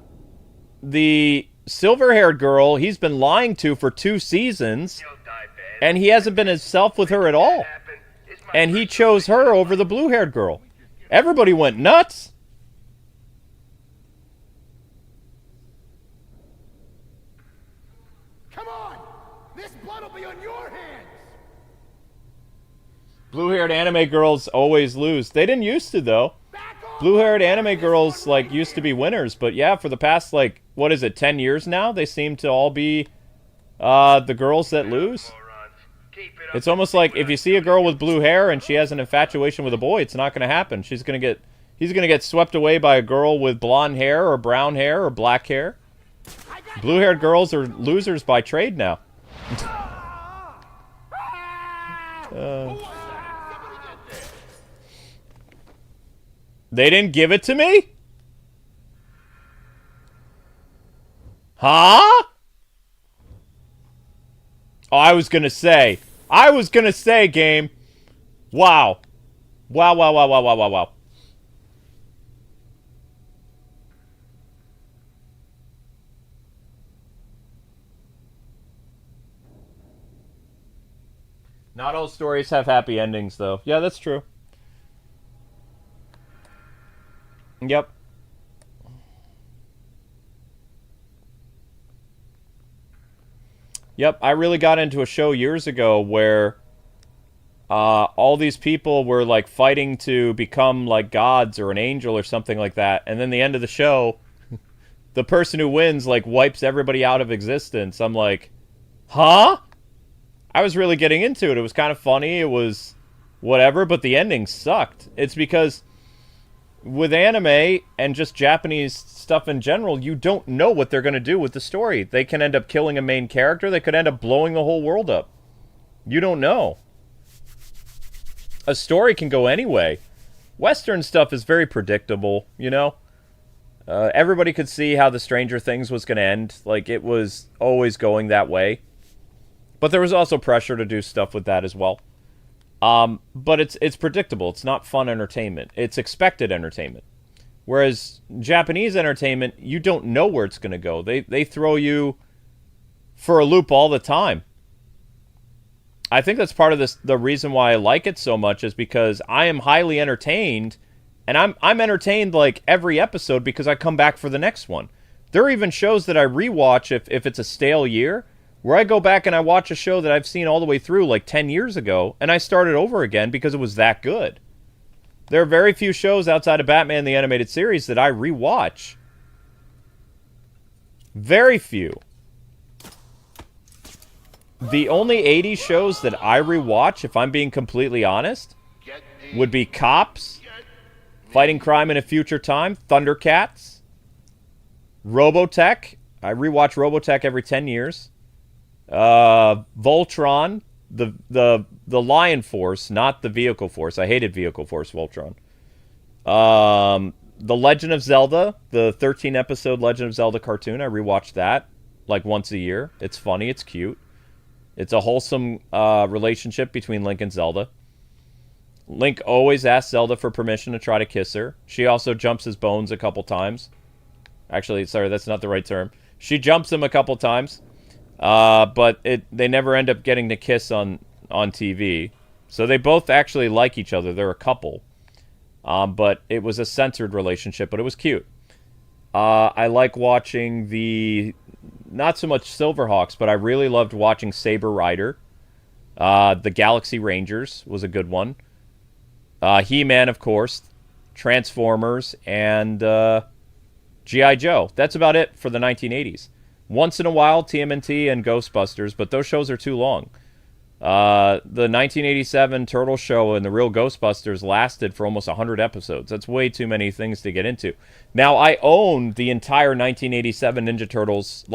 silver-haired girl he's been lying to for 2 seasons, You'll die bad. and he hasn't been himself with her at all. Happen is my And he personal chose her over the blue-haired girl. Everybody went nuts. Come on! This blood will be on your hands! Blue-haired anime girls always lose. They didn't used to, though. Back off! Blue-haired anime girls, like, used to be winners. But yeah, for the past, like, what is it, 10 years now? They seem to all be, the girls that lose. morons. Keep it up. It's almost like if you see a girl with blue hair and she has an infatuation with a boy, it's not going to happen. He's going to get swept away by a girl with blonde hair or brown hair or black hair. Blue-haired girls are losers by trade now. They didn't give it to me? Huh? Oh, I was gonna say, game. Wow. Wow. Not all stories have happy endings, though. Yeah, that's true. Yep. Yep, I really got into a show years ago where all these people were, like, fighting to become, like, gods or an angel or something like that. And then the end of the show, the person who wins, like, wipes everybody out of existence. I'm like, huh? I was really getting into it. It was kind of funny. It was whatever, but the ending sucked. It's because with anime and just Japanese stuff in general, you don't know what they're going to do with the story. They can end up killing a main character. They could end up blowing the whole world up. You don't know. A story can go anyway. Western stuff is very predictable, you know? Everybody could see how the Stranger Things was going to end. Like, it was always going that way. But there was also pressure to do stuff with that as well. But it's predictable. It's not fun entertainment. It's expected entertainment. Whereas Japanese entertainment, you don't know where it's going to go. They throw you for a loop all the time. I think that's part of the reason why I like it so much is because I am highly entertained, and I'm entertained like every episode because I come back for the next one. There are even shows that I rewatch if it's a stale year, where I go back and I watch a show that I've seen all the way through like 10 years ago, and I start it over again because it was that good. There are very few shows outside of Batman the Animated Series that I rewatch. Very few. The only 80s shows that I rewatch, if I'm being completely honest, would be Cops, Fighting Crime in a Future Time, Thundercats, Robotech. I rewatch Robotech every 10 years. Voltron, the Lion Force, not the Vehicle Force. I hated Vehicle Force Voltron. The Legend of Zelda, the 13-episode Legend of Zelda cartoon. I rewatch that like once a year. It's funny. It's cute. It's a wholesome relationship between Link and Zelda. Link always asks Zelda for permission to try to kiss her. She also jumps his bones a couple times. Actually, sorry, that's not the right term. She jumps him a couple times. But they never end up getting to kiss on TV. So they both actually like each other. They're a couple. But it was a censored relationship, but it was cute. I like watching not so much Silverhawks, but I really loved watching Saber Rider. The Galaxy Rangers was a good one. He-Man, of course. Transformers, and G.I. Joe. That's about it for the 1980s. Once in a while, TMNT and Ghostbusters, but those shows are too long. The 1987 Turtle Show and the real Ghostbusters lasted for almost 100 episodes. That's way too many things to get into. Now, I own the entire 1987 Ninja Turtles,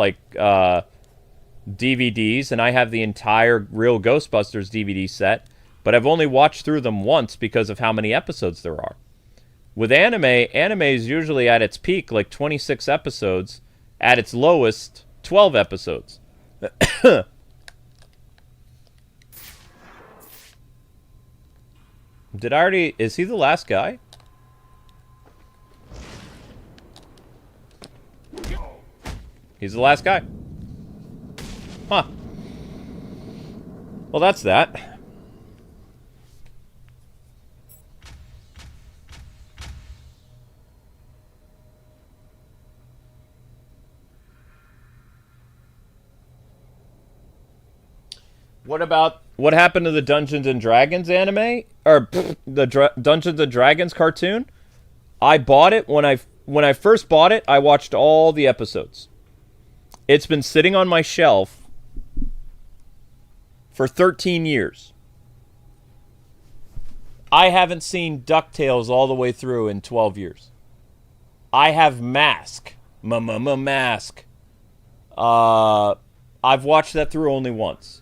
DVDs, and I have the entire real Ghostbusters DVD set, but I've only watched through them once because of how many episodes there are. With anime is usually at its peak, like 26 episodes. At its lowest, 12 episodes. Is he the last guy? He's the last guy. Huh. Well, that's that. What happened to the Dungeons and Dragons anime or Dungeons and Dragons cartoon? I bought it when I first bought it. I watched all the episodes. It's been sitting on my shelf for 13 years. I haven't seen DuckTales all the way through in 12 years. I have Mask. Mask. I've watched that through only once.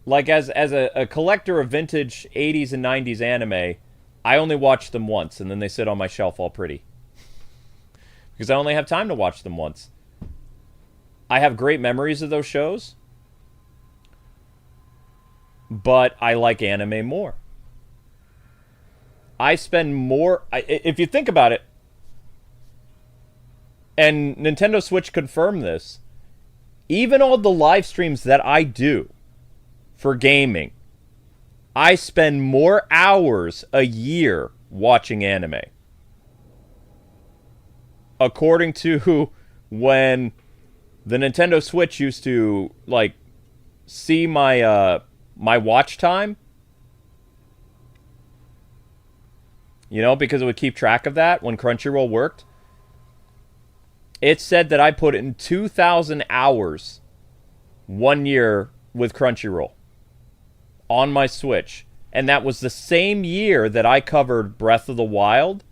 Like, as a collector of vintage 80s and 90s anime, I only watch them once, and then they sit on my shelf all pretty. Because I only have time to watch them once. I have great memories of those shows, but I like anime more. I spend more... if you think about it, and Nintendo Switch confirmed this, even all the live streams that I do for gaming, I spend more hours a year watching anime. According to when the Nintendo Switch used to, like, see my my watch time, you know, because it would keep track of that when Crunchyroll worked. It said that I put in 2,000 hours 1 year with Crunchyroll on my Switch. And that was the same year that I covered Breath of the Wild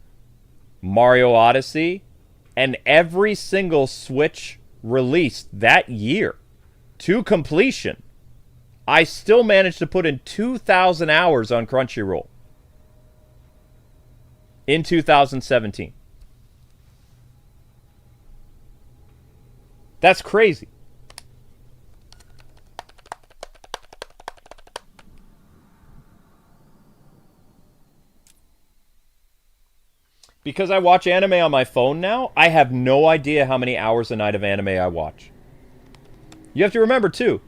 Mario Odyssey, and every single Switch released that year to completion, I still managed to put in 2,000 hours on Crunchyroll in 2017. That's crazy. Because I watch anime on my phone now, I have no idea how many hours a night of anime I watch. You have to remember, too,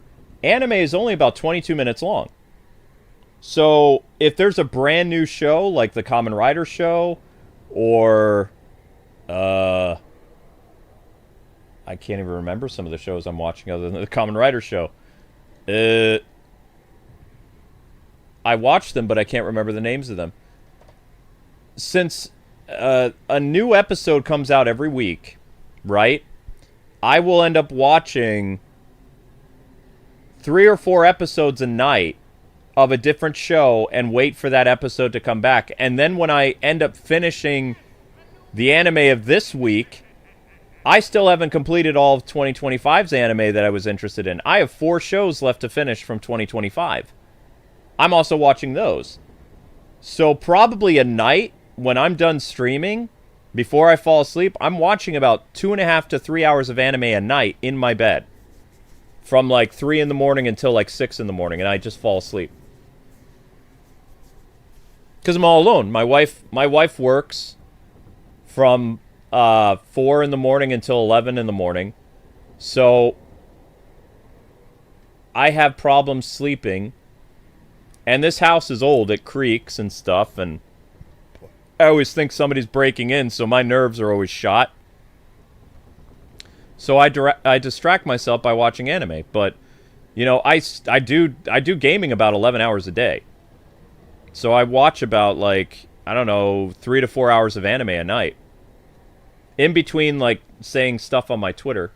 anime is only about 22 minutes long. So, if there's a brand new show, like the Kamen Rider show, or, I can't even remember some of the shows I'm watching other than the Kamen Rider show. I watch them, but I can't remember the names of them. Since a new episode comes out every week, right? I will end up watching 3 or 4 episodes a night of a different show and wait for that episode to come back. And then when I end up finishing the anime of this week, I still haven't completed all of 2025's anime that I was interested in. I have 4 shows left to finish from 2025. I'm also watching those. So probably a night, when I'm done streaming, before I fall asleep, I'm watching about 2.5 to 3 hours of anime a night in my bed. From like 3 in the morning until like 6 in the morning, and I just fall asleep. Because I'm all alone. My wife works from 4 in the morning until 11 in the morning. So I have problems sleeping. And this house is old. It creaks and stuff, and I always think somebody's breaking in, so my nerves are always shot. So I distract myself by watching anime. But, you know, I do gaming about 11 hours a day. So I watch about, like, I don't know, 3 to 4 hours of anime a night. In between, like, saying stuff on my Twitter.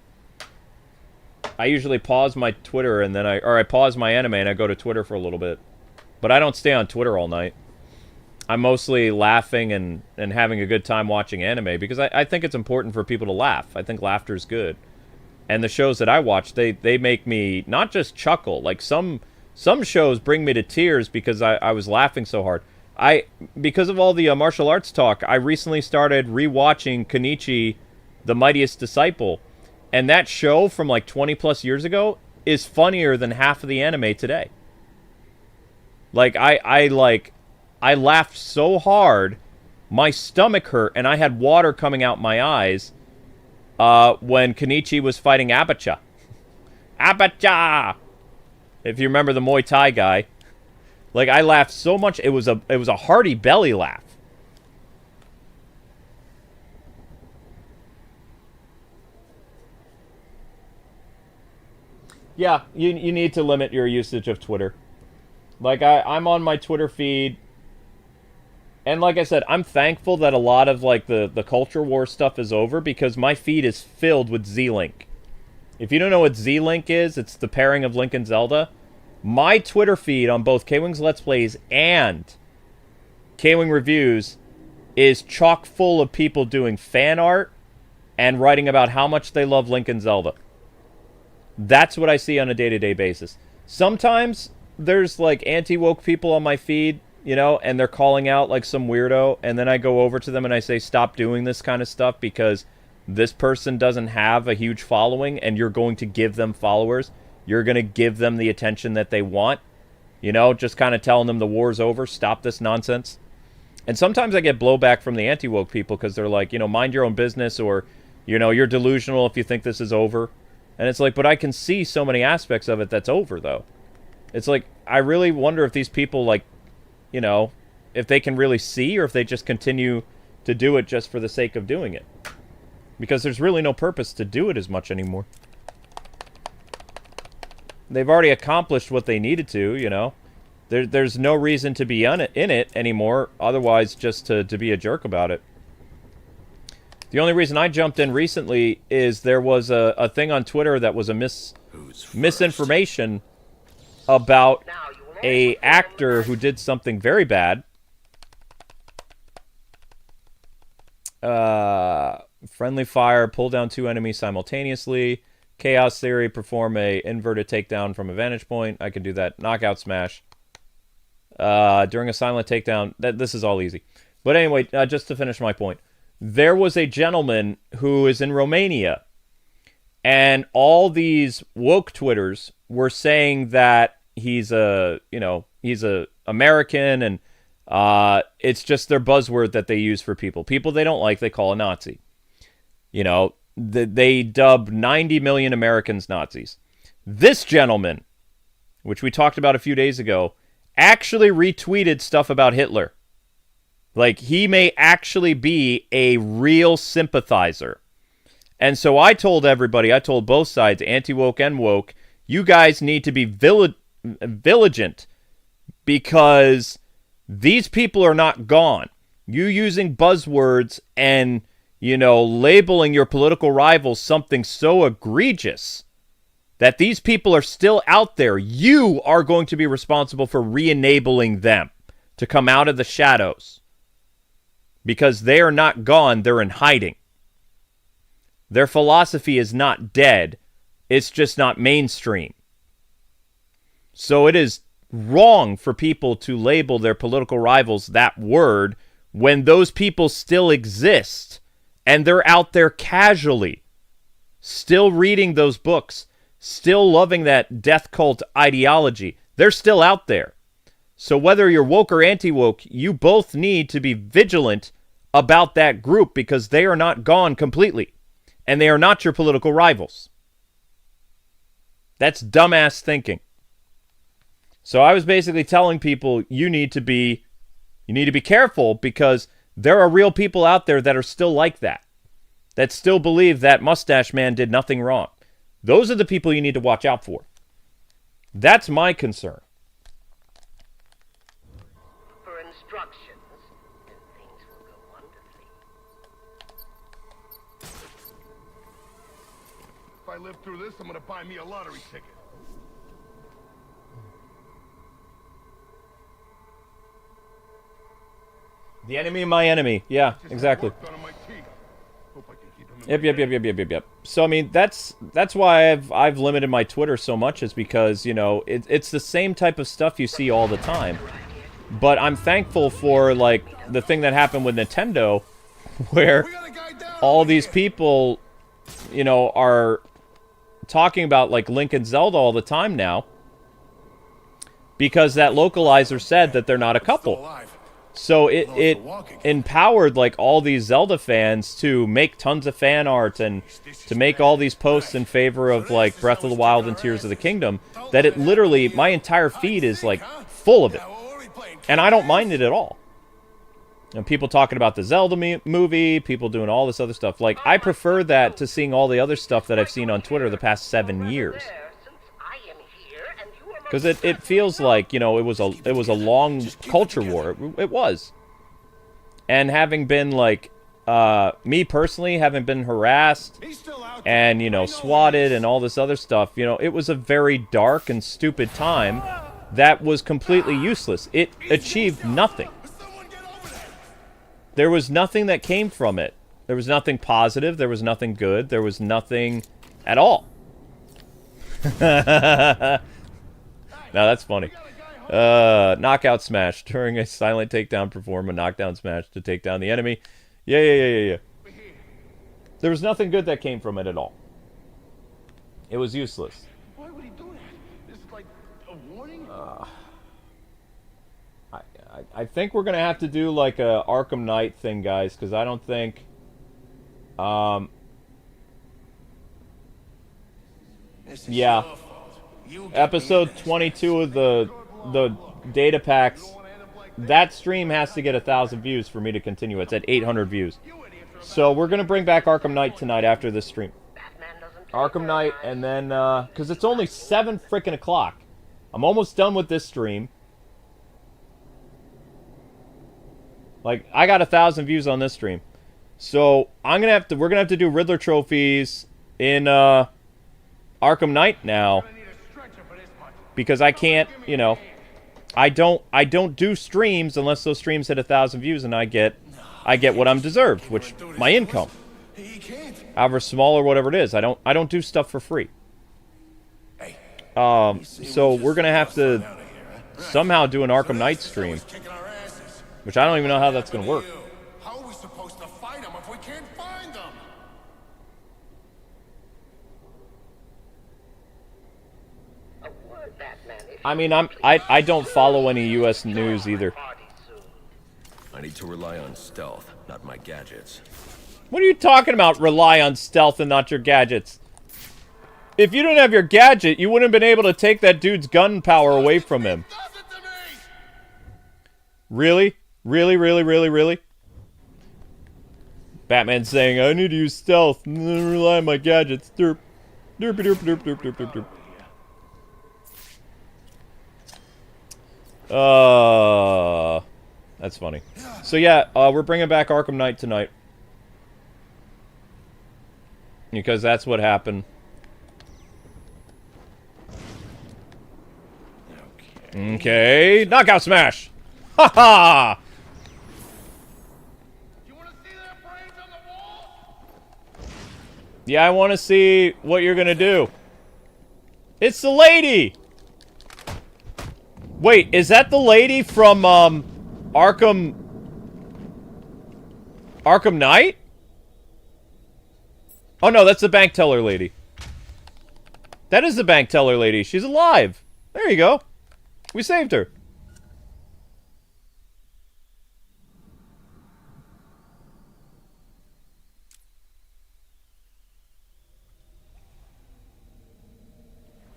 I usually pause my Twitter and then I pause my anime and I go to Twitter for a little bit. But I don't stay on Twitter all night. I'm mostly laughing and having a good time watching anime because I think it's important for people to laugh. I think laughter is good. And the shows that I watch, they make me not just chuckle. Like some shows bring me to tears because I was laughing so hard. Because of all the martial arts talk, I recently started rewatching Kenichi, The Mightiest Disciple. And that show from like 20 plus years ago is funnier than half of the anime today. Like, I laughed so hard, my stomach hurt, and I had water coming out my eyes when Kenichi was fighting Abacha. Abacha! If you remember the Muay Thai guy. Like, I laughed so much, it was a hearty belly laugh. Yeah, you need to limit your usage of Twitter. Like, I'm on my Twitter feed. And like I said, I'm thankful that a lot of, like, the culture war stuff is over because my feed is filled with Z-Link. If you don't know what Z-Link is, it's the pairing of Link and Zelda. My Twitter feed on both Kwingsletsplays and Kwing Reviews is chock full of people doing fan art and writing about how much they love Link and Zelda. That's what I see on a day-to-day basis. Sometimes there's, like, anti-woke people on my feed, you know, and they're calling out, like, some weirdo, and then I go over to them and I say, stop doing this kind of stuff because this person doesn't have a huge following and you're going to give them followers. You're going to give them the attention that they want. You know, just kind of telling them the war's over. Stop this nonsense. And sometimes I get blowback from the anti-woke people because they're like, you know, mind your own business, or, you know, you're delusional if you think this is over. And it's like, but I can see so many aspects of it that's over, though. It's like, I really wonder if these people, like, you know, if they can really see or if they just continue to do it just for the sake of doing it. Because there's really no purpose to do it as much anymore. They've already accomplished what they needed to, you know. There's no reason to be in it anymore, otherwise just to be a jerk about it. The only reason I jumped in recently is there was a thing on Twitter that was a misinformation about a actor who did something very bad. Friendly fire, pull down 2 enemies simultaneously. Chaos theory, perform a inverted takedown from a vantage point. I can do that. Knockout smash. During a silent takedown, this is all easy. But anyway, just to finish my point, there was a gentleman who is in Romania, and all these woke Twitters were saying that he's a American, and it's just their buzzword that they use for people they don't like. They call a Nazi. They dub 90 million Americans Nazis. This gentleman, which we talked about a few days ago, actually retweeted stuff about Hitler. Like, he may actually be a real sympathizer. And so I told everybody, I told both sides, anti-woke and woke, you guys need to be vigilant, because these people are not gone. You using buzzwords and, labeling your political rivals something so egregious that these people are still out there. You are going to be responsible for re-enabling them to come out of the shadows, because they are not gone. They're in hiding. Their philosophy is not dead. It's just not mainstream. So it is wrong for people to label their political rivals that word when those people still exist and they're out there casually, still reading those books, still loving that death cult ideology. They're still out there. So whether you're woke or anti-woke, you both need to be vigilant about that group, because they are not gone completely. And they are not your political rivals. That's dumbass thinking. So I was basically telling people, you need to be careful, because there are real people out there that are still like that still believe that Mustache Man did nothing wrong. Those are the people you need to watch out for. That's my concern. For instructions, and things will go wonderfully. If I live through this, I'm gonna buy me a lottery ticket. The enemy, my enemy. Yeah, exactly. Yep. So I mean, that's why I've limited my Twitter so much, is because it's the same type of stuff you see all the time. But I'm thankful for like the thing that happened with Nintendo, where all these people, are talking about like Link and Zelda all the time now, because that localizer said that they're not a couple. So it empowered like all these Zelda fans to make tons of fan art and to make all these posts in favor of like Breath of the Wild and Tears of the Kingdom, that it literally, my entire feed is like full of it. And I don't mind it at all. And people talking about the Zelda movie, people doing all this other stuff. Like, I prefer that to seeing all the other stuff that I've seen on Twitter the past 7 years. Because it feels like, it was a long culture war. It was. And having been, like, me personally, having been harassed and, swatted and all this other stuff, it was a very dark and stupid time that was completely useless. It achieved nothing. There was nothing that came from it. There was nothing positive. There was nothing good. There was nothing at all. Now that's funny. Knockout smash. During a silent takedown, perform a knockdown smash to take down the enemy. Yeah. There was nothing good that came from it at all. It was useless. Why would he do that? This is like a warning? I think we're gonna have to do like a Arkham Knight thing, guys, because I don't think yeah. Episode 22 of the data packs, that stream has to get 1,000 views for me to continue. It's at 800 views. So we're going to bring back Arkham Knight tonight after this stream. Arkham Knight, and then, because it's only 7 frickin' o'clock. I'm almost done with this stream. Like, I got 1,000 views on this stream. So we're going to have to do Riddler trophies in, Arkham Knight now. Because I can't, I don't do streams unless those streams hit 1,000 views, and I get I get what I'm deserved, which my income, however small or whatever it is. I don't do stuff for free. So we're gonna have to somehow do an Arkham Knight stream, which I don't even know how that's gonna work. How are we supposed to fight them if we can't find them? I mean, I don't follow any U.S. news either. I need to rely on stealth, not my gadgets. What are you talking about? Rely on stealth and not your gadgets. If you didn't have your gadget, you wouldn't have been able to take that dude's gun power away from him. Really? Really, really, really, really? Batman saying, I need to use stealth and then rely on my gadgets. Derp. Derp, derp, derp, derp, derp, derp, derp. That's funny. So yeah, we're bringing back Arkham Knight tonight. Because that's what happened. Okay. Knockout smash! Ha ha! Yeah, I want to see what you're gonna do. It's the lady! Wait, is that the lady from, Arkham Knight? Oh no, that's the bank teller lady. That is the bank teller lady. She's alive. There you go. We saved her.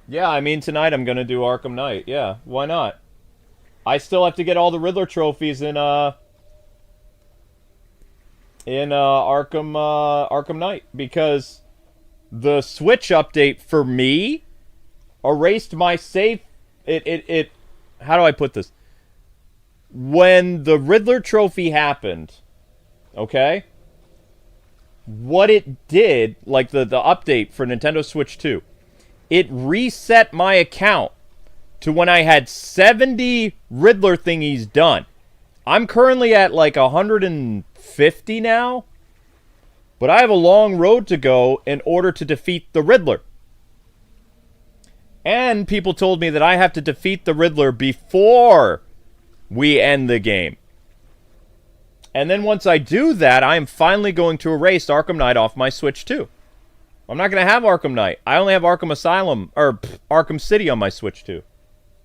Yeah, I mean, tonight I'm gonna do Arkham Knight. Yeah, why not? I still have to get all the Riddler trophies in Arkham Knight, because the Switch update for me erased my save. It how do I put this? When the Riddler trophy happened, okay? What it did, like the update for Nintendo Switch 2, it reset my account to when I had 70 Riddler thingies done. I'm currently at like 150 now, but I have a long road to go in order to defeat the Riddler. And people told me that I have to defeat the Riddler before we end the game. And then once I do that, I am finally going to erase Arkham Knight off my Switch 2. I'm not going to have Arkham Knight. I only have Arkham Asylum, or Arkham City on my Switch 2.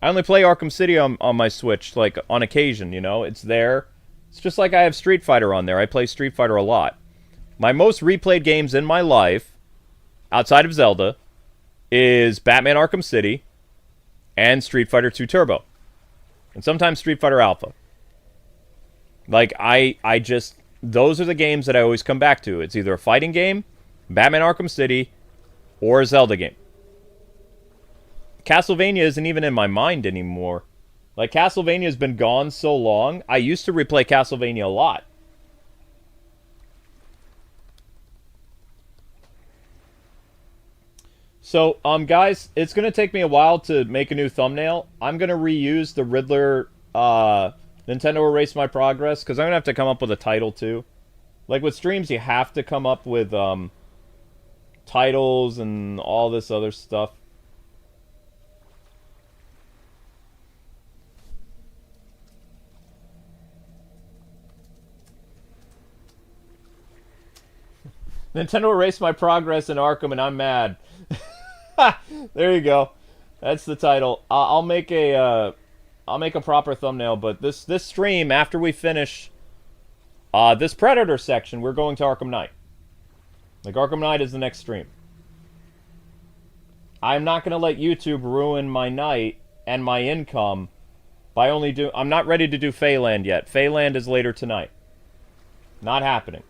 I only play Arkham City on my Switch, like, on occasion, you know? It's there. It's just like I have Street Fighter on there. I play Street Fighter a lot. My most replayed games in my life, outside of Zelda, is Batman Arkham City and Street Fighter 2 Turbo. And sometimes Street Fighter Alpha. Like, I just... Those are the games that I always come back to. It's either a fighting game, Batman Arkham City, or a Zelda game. Castlevania isn't even in my mind anymore. Like, Castlevania's been gone so long. I used to replay Castlevania a lot. So, guys, it's going to take me a while to make a new thumbnail. I'm going to reuse the Riddler, Nintendo Erase My Progress, because I'm going to have to come up with a title, too. Like, with streams, you have to come up with, titles and all this other stuff. Nintendo Erased My Progress in Arkham and I'm mad. There you go. That's the title. I'll make a proper thumbnail, but this stream, after we finish this Predator section, we're going to Arkham Knight. Like, Arkham Knight is the next stream. I'm not going to let YouTube ruin my night and my income by I'm not ready to do Feyland yet. Feyland is later tonight. Not happening.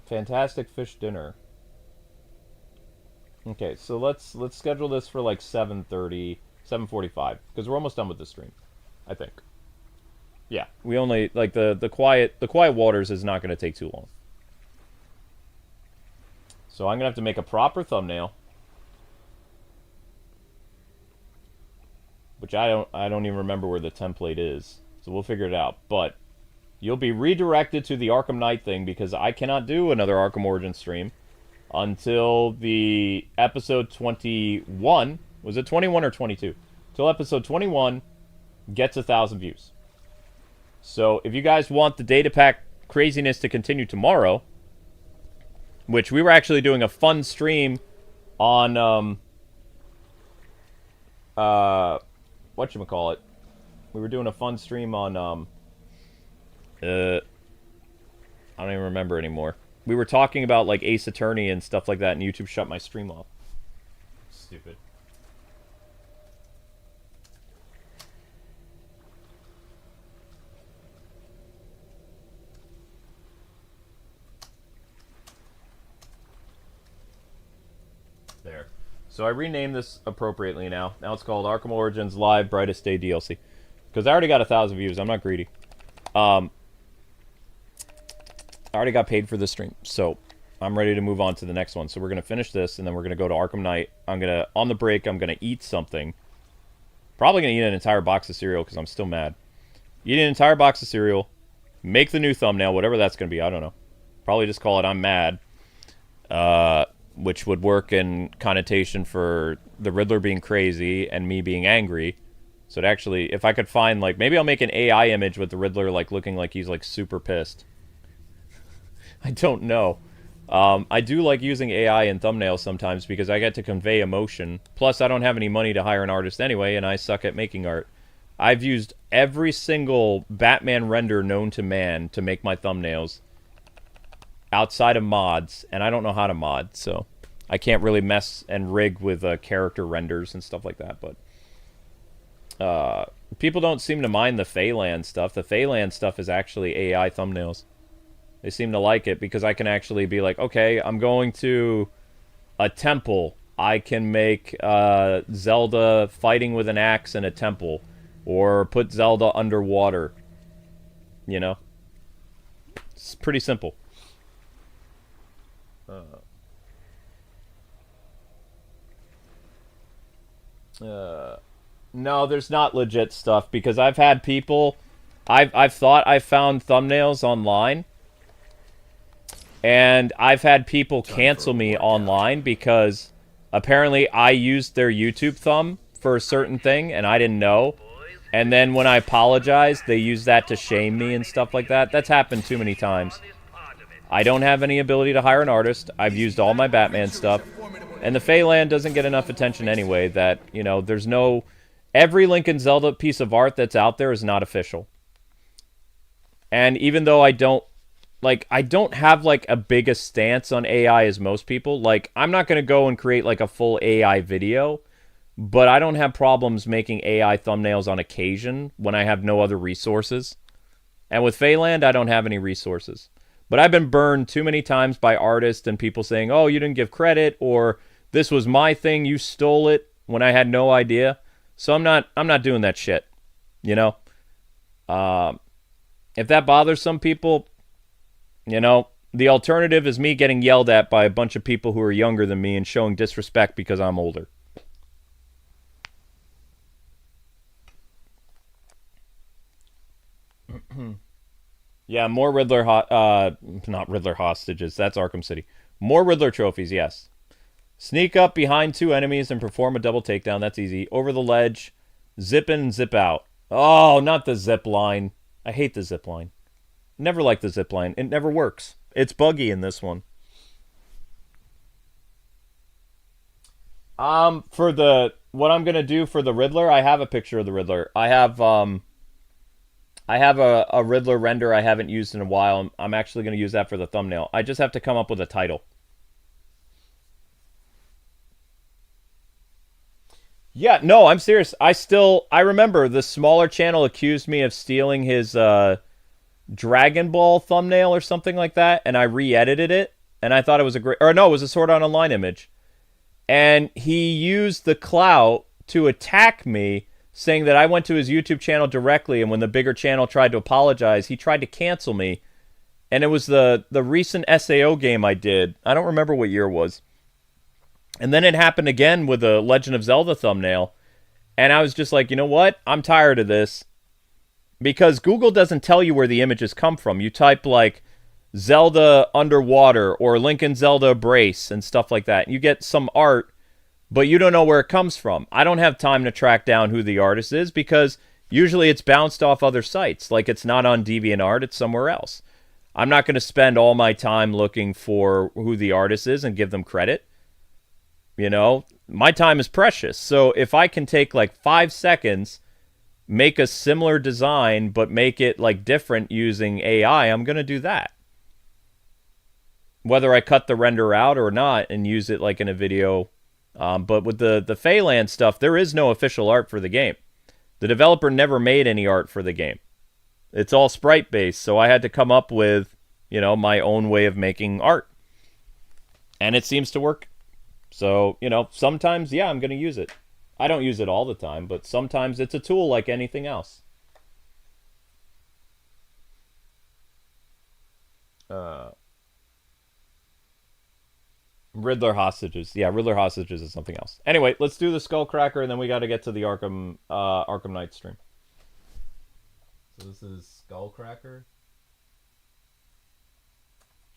Fantastic Fish Dinner. Okay, so let's schedule this for like 7:30, 7:45, because we're almost done with the stream, I think. Yeah, we only like the quiet waters is not going to take too long. So I'm gonna have to make a proper thumbnail. which I don't even remember where the template is. So we'll figure it out. But you'll be redirected to the Arkham Knight thing because I cannot do another Arkham Origins stream until the episode 21. Was it 21 or 22? Till episode 21 gets 1,000 views. So if you guys want the data pack craziness to continue tomorrow, which we were actually doing a fun stream on whatchamacallit. We were doing a fun stream on I don't even remember anymore. We were talking about like Ace Attorney and stuff like that, and YouTube shut my stream off. Stupid. There. So I renamed this appropriately now. Now it's called Arkham Origins Live Brightest Day DLC. Because I already got 1,000 views. I'm not greedy. I already got paid for this stream. So I'm ready to move on to the next one. So we're going to finish this, and then we're going to go to Arkham Knight. I'm going to, on the break, I'm going to eat something. Probably going to eat an entire box of cereal because I'm still mad. Eat an entire box of cereal. Make the new thumbnail, whatever that's going to be. I don't know. Probably just call it I'm Mad. Which would work in connotation for the Riddler being crazy and me being angry. So it actually, if I could find, like, maybe I'll make an AI image with the Riddler, like, looking like he's, like, super pissed. I don't know. I do like using AI in thumbnails sometimes because I get to convey emotion. Plus, I don't have any money to hire an artist anyway, and I suck at making art. I've used every single Batman render known to man to make my thumbnails. Outside of mods, and I don't know how to mod, so I can't really mess and rig with character renders and stuff like that, but people don't seem to mind the Phalan stuff. The Phalan stuff is actually AI thumbnails. They seem to like it because I can actually be like, okay, I'm going to a temple. I can make Zelda fighting with an axe in a temple, or put Zelda underwater, you know? It's pretty simple. No, there's not legit stuff because I've had people, I've thought I found thumbnails online, and I've had people cancel me online because apparently I used their YouTube thumb for a certain thing and I didn't know, and then when I apologized, they used that to shame me and stuff like that. That's happened too many times. I don't have any ability to hire an artist. I've used all my Batman stuff. And the Phalan doesn't get enough attention anyway that, you know, there's no... Every Link and Zelda piece of art that's out there is not official. And even though I don't... Like, I don't have, like, a big a stance on AI as most people. Like, I'm not going to go and create, like, a full AI video. But I don't have problems making AI thumbnails on occasion when I have no other resources. And with Phaland, I don't have any resources. But I've been burned too many times by artists and people saying, oh, you didn't give credit, or this was my thing, you stole it, when I had no idea. So I'm not doing that shit, you know? If that bothers some people, you know, the alternative is me getting yelled at by a bunch of people who are younger than me and showing disrespect because I'm older. Yeah, more Riddler, not Riddler hostages. That's Arkham City. More Riddler trophies, yes. Sneak up behind two enemies and perform a double takedown. That's easy. Over the ledge. Zip in, zip out. Oh, not the zip line. I hate the zip line. Never liked the zip line. It never works. It's buggy in this one. For the... What I'm going to do for the Riddler, I have a picture of the Riddler. I have a Riddler render I haven't used in a while. I'm actually going to use that for the thumbnail. I just have to come up with a title. Yeah, no, I'm serious. I remember the smaller channel accused me of stealing his Dragon Ball thumbnail or something like that, and I re-edited it, and I thought it was a great... Or no, it was a Sword Art Online image. And he used the clout to attack me, saying that I went to his YouTube channel directly, and when the bigger channel tried to apologize, he tried to cancel me. And it was the recent SAO game I did. I don't remember what year it was. And then it happened again with the Legend of Zelda thumbnail. And I was just like, you know what? I'm tired of this. Because Google doesn't tell you where the images come from. You type like Zelda underwater or Lincoln Zelda brace and stuff like that. And you get some art, but you don't know where it comes from. I don't have time to track down who the artist is because usually it's bounced off other sites. Like it's not on DeviantArt, it's somewhere else. I'm not going to spend all my time looking for who the artist is and give them credit. You know, my time is precious. So if I can take like 5 seconds, make a similar design, but make it like different using AI, I'm going to do that. Whether I cut the render out or not and use it like in a video. But with the Phalanx stuff, there is no official art for the game. The developer never made any art for the game. It's all sprite based, so I had to come up with, you know, my own way of making art. And it seems to work. So, you know, sometimes, yeah, I'm going to use it. I don't use it all the time, but sometimes it's a tool like anything else. Riddler hostages. Yeah, Riddler hostages is something else. Anyway, let's do the Skullcracker, and then we got to get to the Arkham Knight stream. So this is Skullcracker.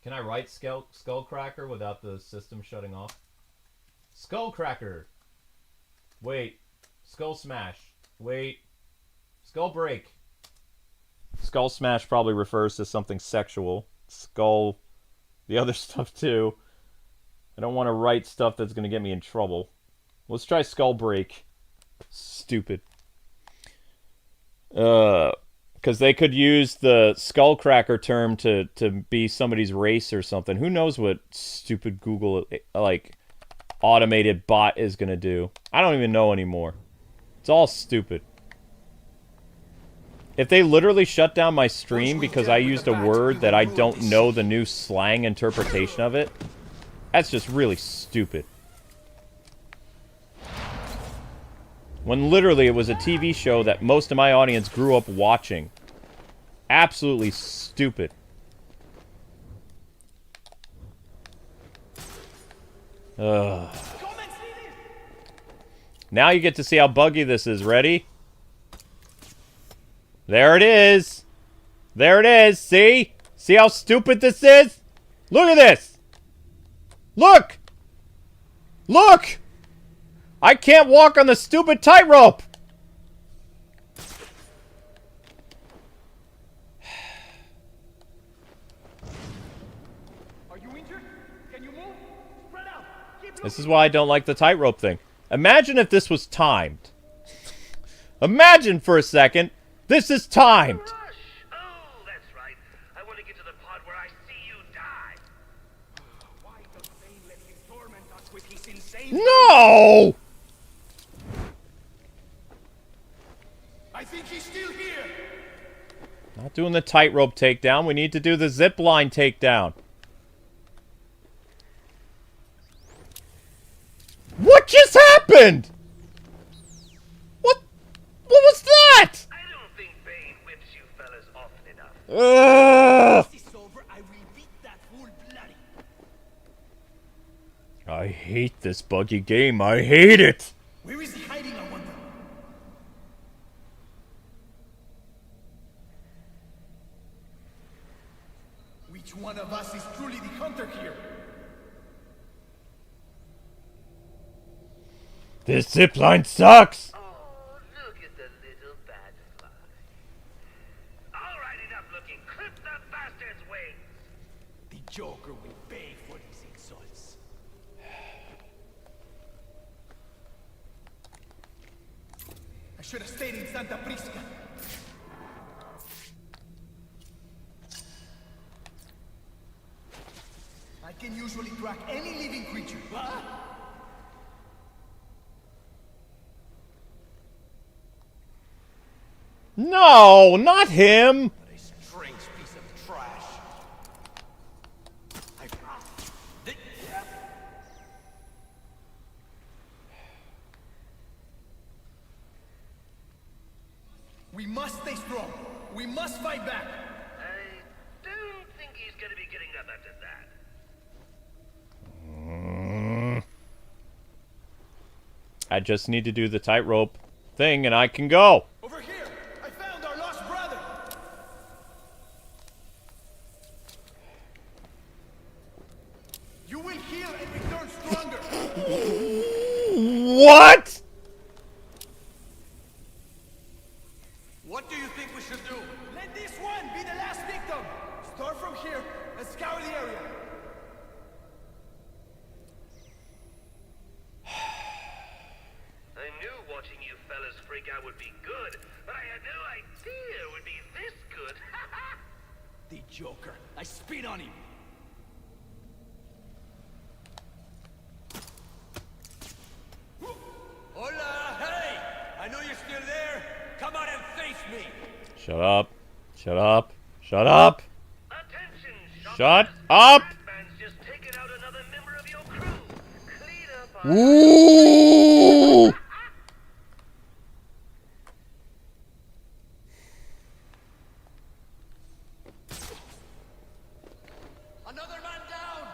Can I write Skullcracker without the system shutting off? Skullcracker. Wait. Skull Smash. Wait. Skull Break. Skull Smash probably refers to something sexual. Skull... The other stuff, too. I don't want to write stuff that's going to get me in trouble. Let's try Skull Break. Stupid. Because they could use the Skullcracker term to be somebody's race or something. Who knows what stupid Google, like, automated bot is going to do. I don't even know anymore. It's all stupid. If they literally shut down my stream because I used a word that I don't know the new slang interpretation of it, that's just really stupid. When literally it was a TV show that most of my audience grew up watching. Absolutely stupid. Ugh. Now you get to see how buggy this is. Ready? There it is. There it is. See? See how stupid this is? Look at this. Look! Look! I can't walk on the stupid tightrope! Are you injured? Can you move? Spread out. Keep This is why I don't like the tightrope thing. Imagine if this was timed. Imagine for a second, this is timed. rush. Oh, that's right. I want to get to the part where I see you die. Why does Bane let him torment us with his insane... No! I think he's still here. Not doing the tightrope takedown. We need to do the zip line takedown. What just happened? What was that? I don't think Bane whips you fellas often enough. Ugh. This is over. I will beat that fool bloody. I hate this buggy game. I hate it. Where is he hiding, I wonder? Which one of us is truly the hunter here? This zip line sucks. Oh, look at the little bad fly. All right, enough looking. Clip the bastard's wings. The Joker will pay for these insults. I should have stayed in Santa Prisca. I can usually track any living creature. No, not him. What a strange piece of trash. We must stay strong. We must fight back. I don't think he's gonna be getting up after that. I just need to do the tightrope thing and I can go. Over here! I found our lost brother! You will heal and return stronger! What? What do you think we should do? Let this one be the last victim! Start from here and scour the area. I knew watching you fellas freak out would be good, but I had no idea it would be this good. The Joker. I spit on him. Hola! Hey! I know you're still there. Come out and face me. Shut up. Shut up. Shut up. Attention, Shut up. Batman's just taken out another member of your crew. Clean up on Ooh. Another man down.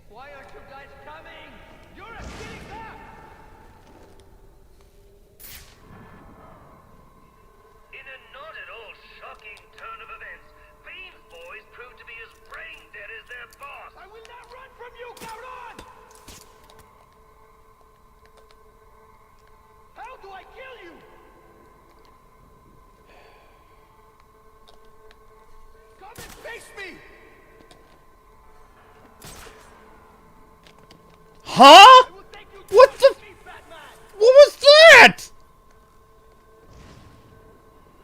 Why aren't you guys coming? You're a silly back. In a not at all shocking turn of events, Bean's boys proved to be as brain dead as their boss. I will not run from you, Cabron! How do I kill you? Come and face me! Huh? I will take you to What the? me, Batman! What was that?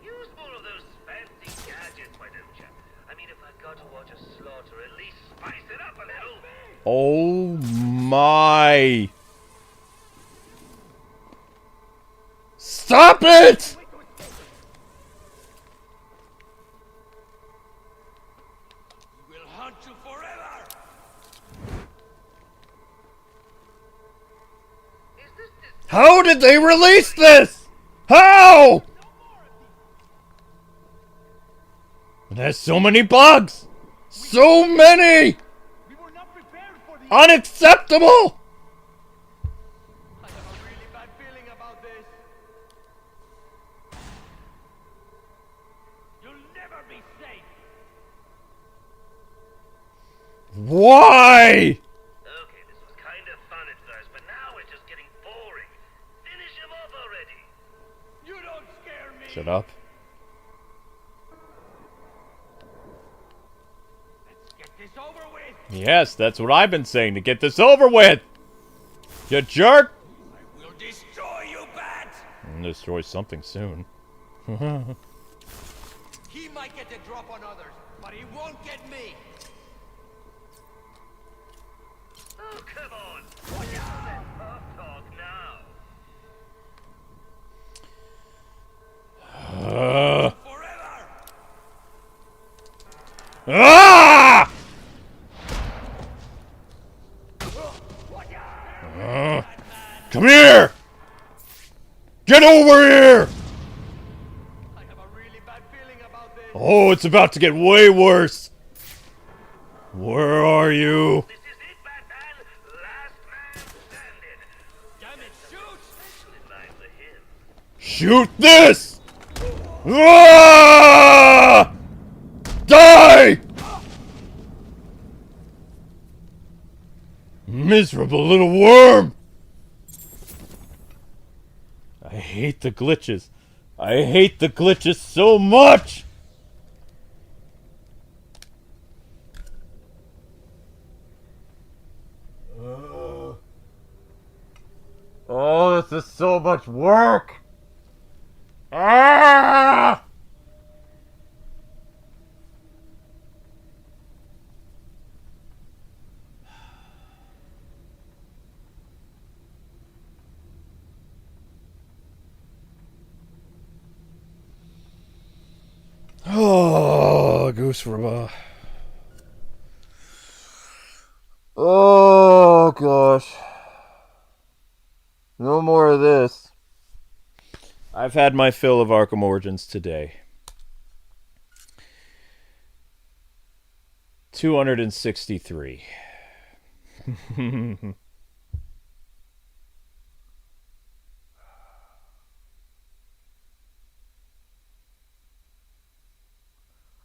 Use more of those fancy gadgets, why don't you? I mean, if I've got to watch a slaughter, at least spice it up a little. Oh my. Stop it! We'll hunt you forever! Is this How did they release this? How? It has so many bugs. So many. We were not prepared for the... Unacceptable. I have a really bad feeling about this. You'll never be safe. Why? Okay, this was kind of fun at first, but now it's just getting boring. Finish him off already. You don't scare me! Shut up. Let's get this over with! Yes, that's what I've been saying, to get this over with. You jerk. I will destroy you, Bat! And destroy something soon. He might get the drop on others, but he won't get me! Oh, come on. Let's half talk now. Forever! Ah! Come here! Get over here! I have a really bad feeling about this. Oh, it's about to get way worse. Where are you? This is it, Batman. Last man standing. Damn it, shoot! In line for him. Shoot this! Ah! Die! Miserable little worm! I hate the glitches. I hate the glitches so much! Oh, this is so much work! Ah! Oh, Goose Rubber. Oh, gosh. No more of this. I've had my fill of Arkham Origins today. 263.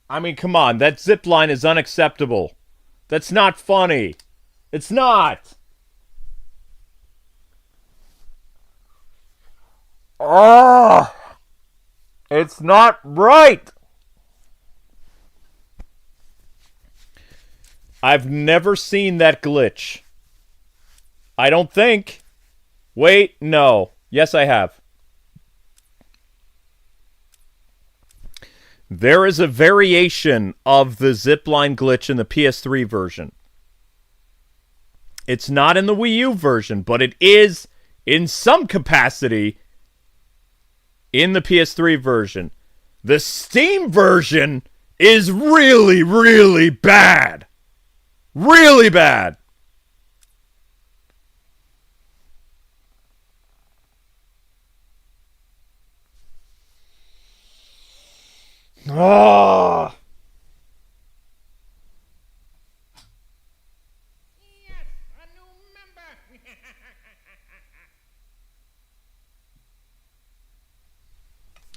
I mean, come on. That zip line is unacceptable. That's not funny. It's not. Oh, it's not right. I've never seen that glitch. I don't think. Wait, no. Yes, I have. There is a variation of the zipline glitch in the PS3 version. It's not in the Wii U version, but it is, in some capacity, in the PS3 version. The Steam version is really, really bad. Really bad. Ah. Yes, a new member.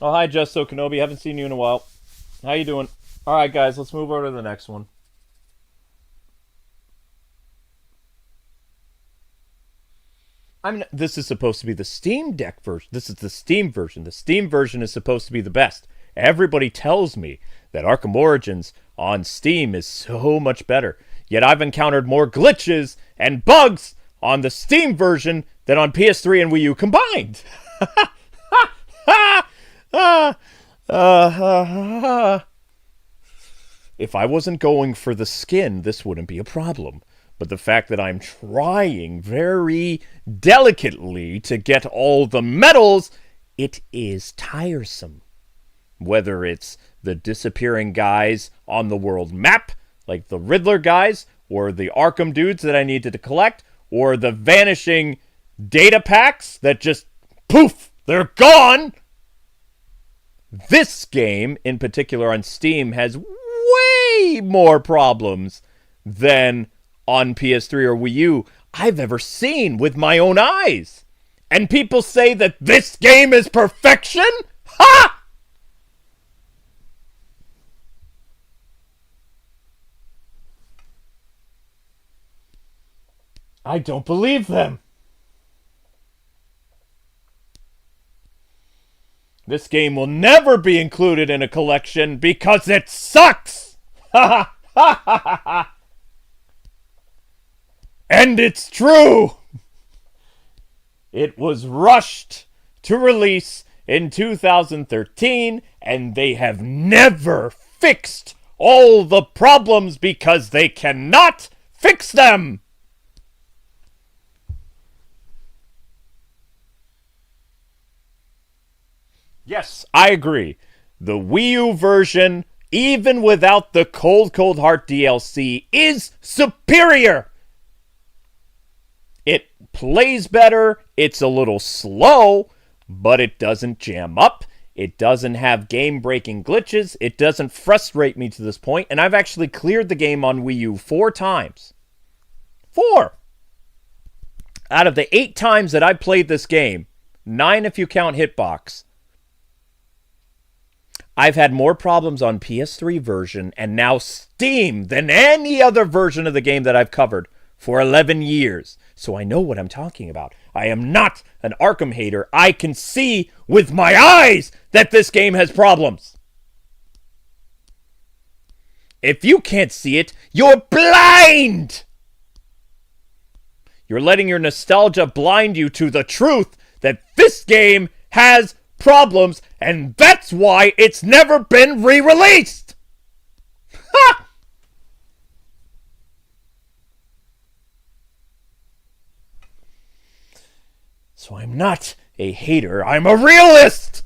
Oh, hi, Justo Kenobi. Haven't seen you in a while. How you doing? All right, guys, let's move over to the next one. I mean, this is supposed to be the Steam Deck version. This is the Steam version. The Steam version is supposed to be the best. Everybody tells me that Arkham Origins on Steam is so much better. Yet I've encountered more glitches and bugs on the Steam version than on PS3 and Wii U combined. If I wasn't going for the skin, this wouldn't be a problem. But the fact that I'm trying very delicately to get all the medals, it is tiresome. Whether it's the disappearing guys on the world map, like the Riddler guys, or the Arkham dudes that I needed to collect, or the vanishing data packs that just, poof, they're gone. This game, in particular on Steam, has way more problems than on PS3 or Wii U I've ever seen with my own eyes. And people say that this game is perfection? Ha! I don't believe them. This game will never be included in a collection because it sucks! Ha ha ha ha ha! And it's true! It was rushed to release in 2013, and they have never fixed all the problems because they cannot fix them! Yes, I agree. The Wii U version, even without the Cold Cold Heart DLC, is superior! It plays better, it's a little slow, but it doesn't jam up, it doesn't have game-breaking glitches, it doesn't frustrate me to this point, and I've actually cleared the game on Wii U 4 times. 4! Out of the 8 times that I played this game, 9 if you count Hitbox, I've had more problems on PS3 version and now Steam than any other version of the game that I've covered for 11 years. So I know what I'm talking about. I am not an Arkham hater. I can see with my eyes that this game has problems. If you can't see it, you're blind! You're letting your nostalgia blind you to the truth that this game has problems, and that's why it's never been re-released! Ha! So I'm not a hater, I'm a realist!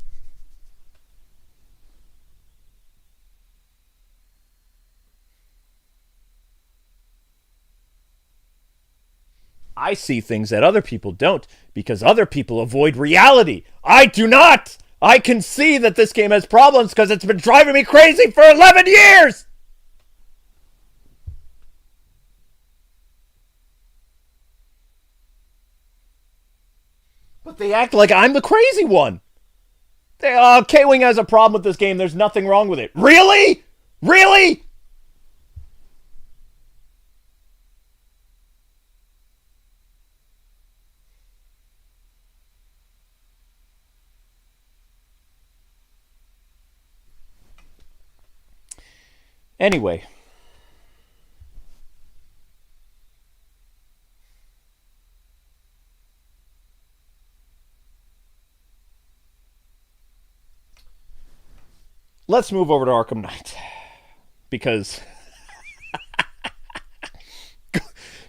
I see things that other people don't because other people avoid reality. I do not! I can see that this game has problems because it's been driving me crazy for 11 years! But they act like I'm the crazy one. Kwing has a problem with this game. There's nothing wrong with it. Really? Really? Anyway. Let's move over to Arkham Knight. Because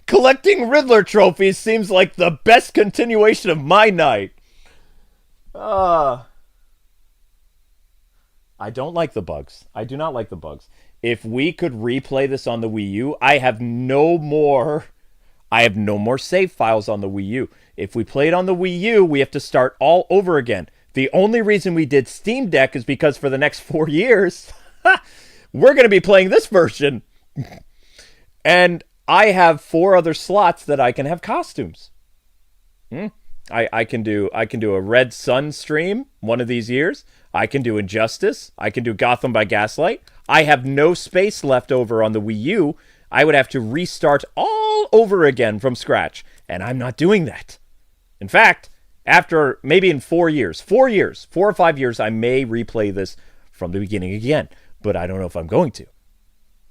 collecting Riddler trophies seems like the best continuation of my night. I don't like the bugs. I do not like the bugs. If we could replay this on the Wii U, I have no more save files on the Wii U. If we play it on the Wii U, we have to start all over again. The only reason we did Steam Deck is because for the next 4 years, we're going to be playing this version. And I have 4 other slots that I can have costumes. I can do a Red Sun stream one of these years. I can do Injustice. I can do Gotham by Gaslight. I have no space left over on the Wii U. I would have to restart all over again from scratch. And I'm not doing that. In fact, after maybe in 4 years, 4 or 5 years, I may replay this from the beginning again. But I don't know if I'm going to.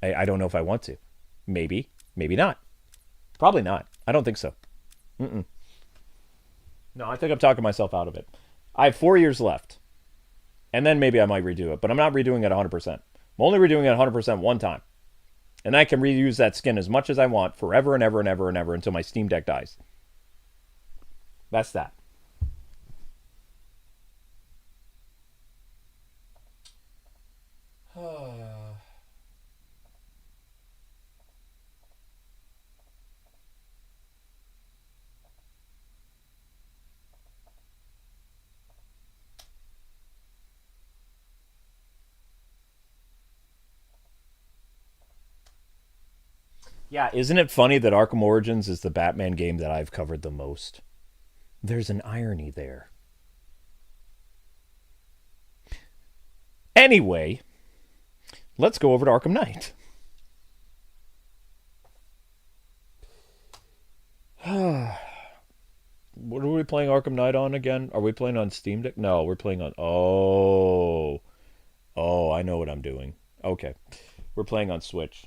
I don't know if I want to. Maybe. Maybe not. Probably not. I don't think so. No, I think I'm talking myself out of it. I have 4 years left. And then maybe I might redo it. But I'm not redoing it 100%. I'm only redoing it 100% one time. And I can reuse that skin as much as I want forever and ever and ever and ever until my Steam Deck dies. That's that. Yeah, isn't it funny that Arkham Origins is the Batman game that I've covered the most? There's an irony there. Anyway, let's go over to Arkham Knight. What are we playing Arkham Knight on again? Are we playing on Steam Deck? No, we're playing on... Oh, I know what I'm doing. Okay. We're playing on Switch.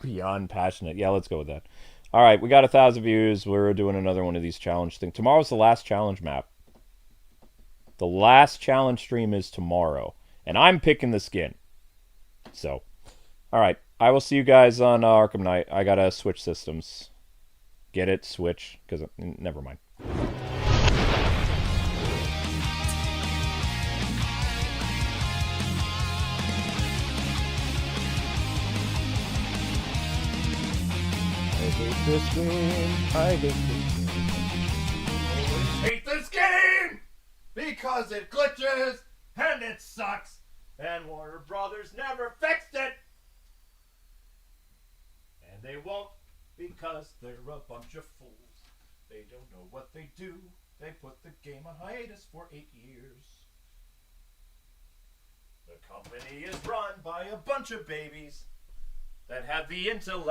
Beyond passionate. Yeah, let's go with that. All right, we got 1,000 views. We're doing another one of these challenge things. Tomorrow's the last challenge map. The last challenge stream is tomorrow. And I'm picking the skin. So, all right. I will see you guys on Arkham Knight. I got to switch systems. Get it? Switch. Because, never mind. This game, I hate this game because it glitches and it sucks and Warner Brothers never fixed it and they won't because they're a bunch of fools. They don't know what they do. They put the game on hiatus for 8 years. The company is run by a bunch of babies that have the intellect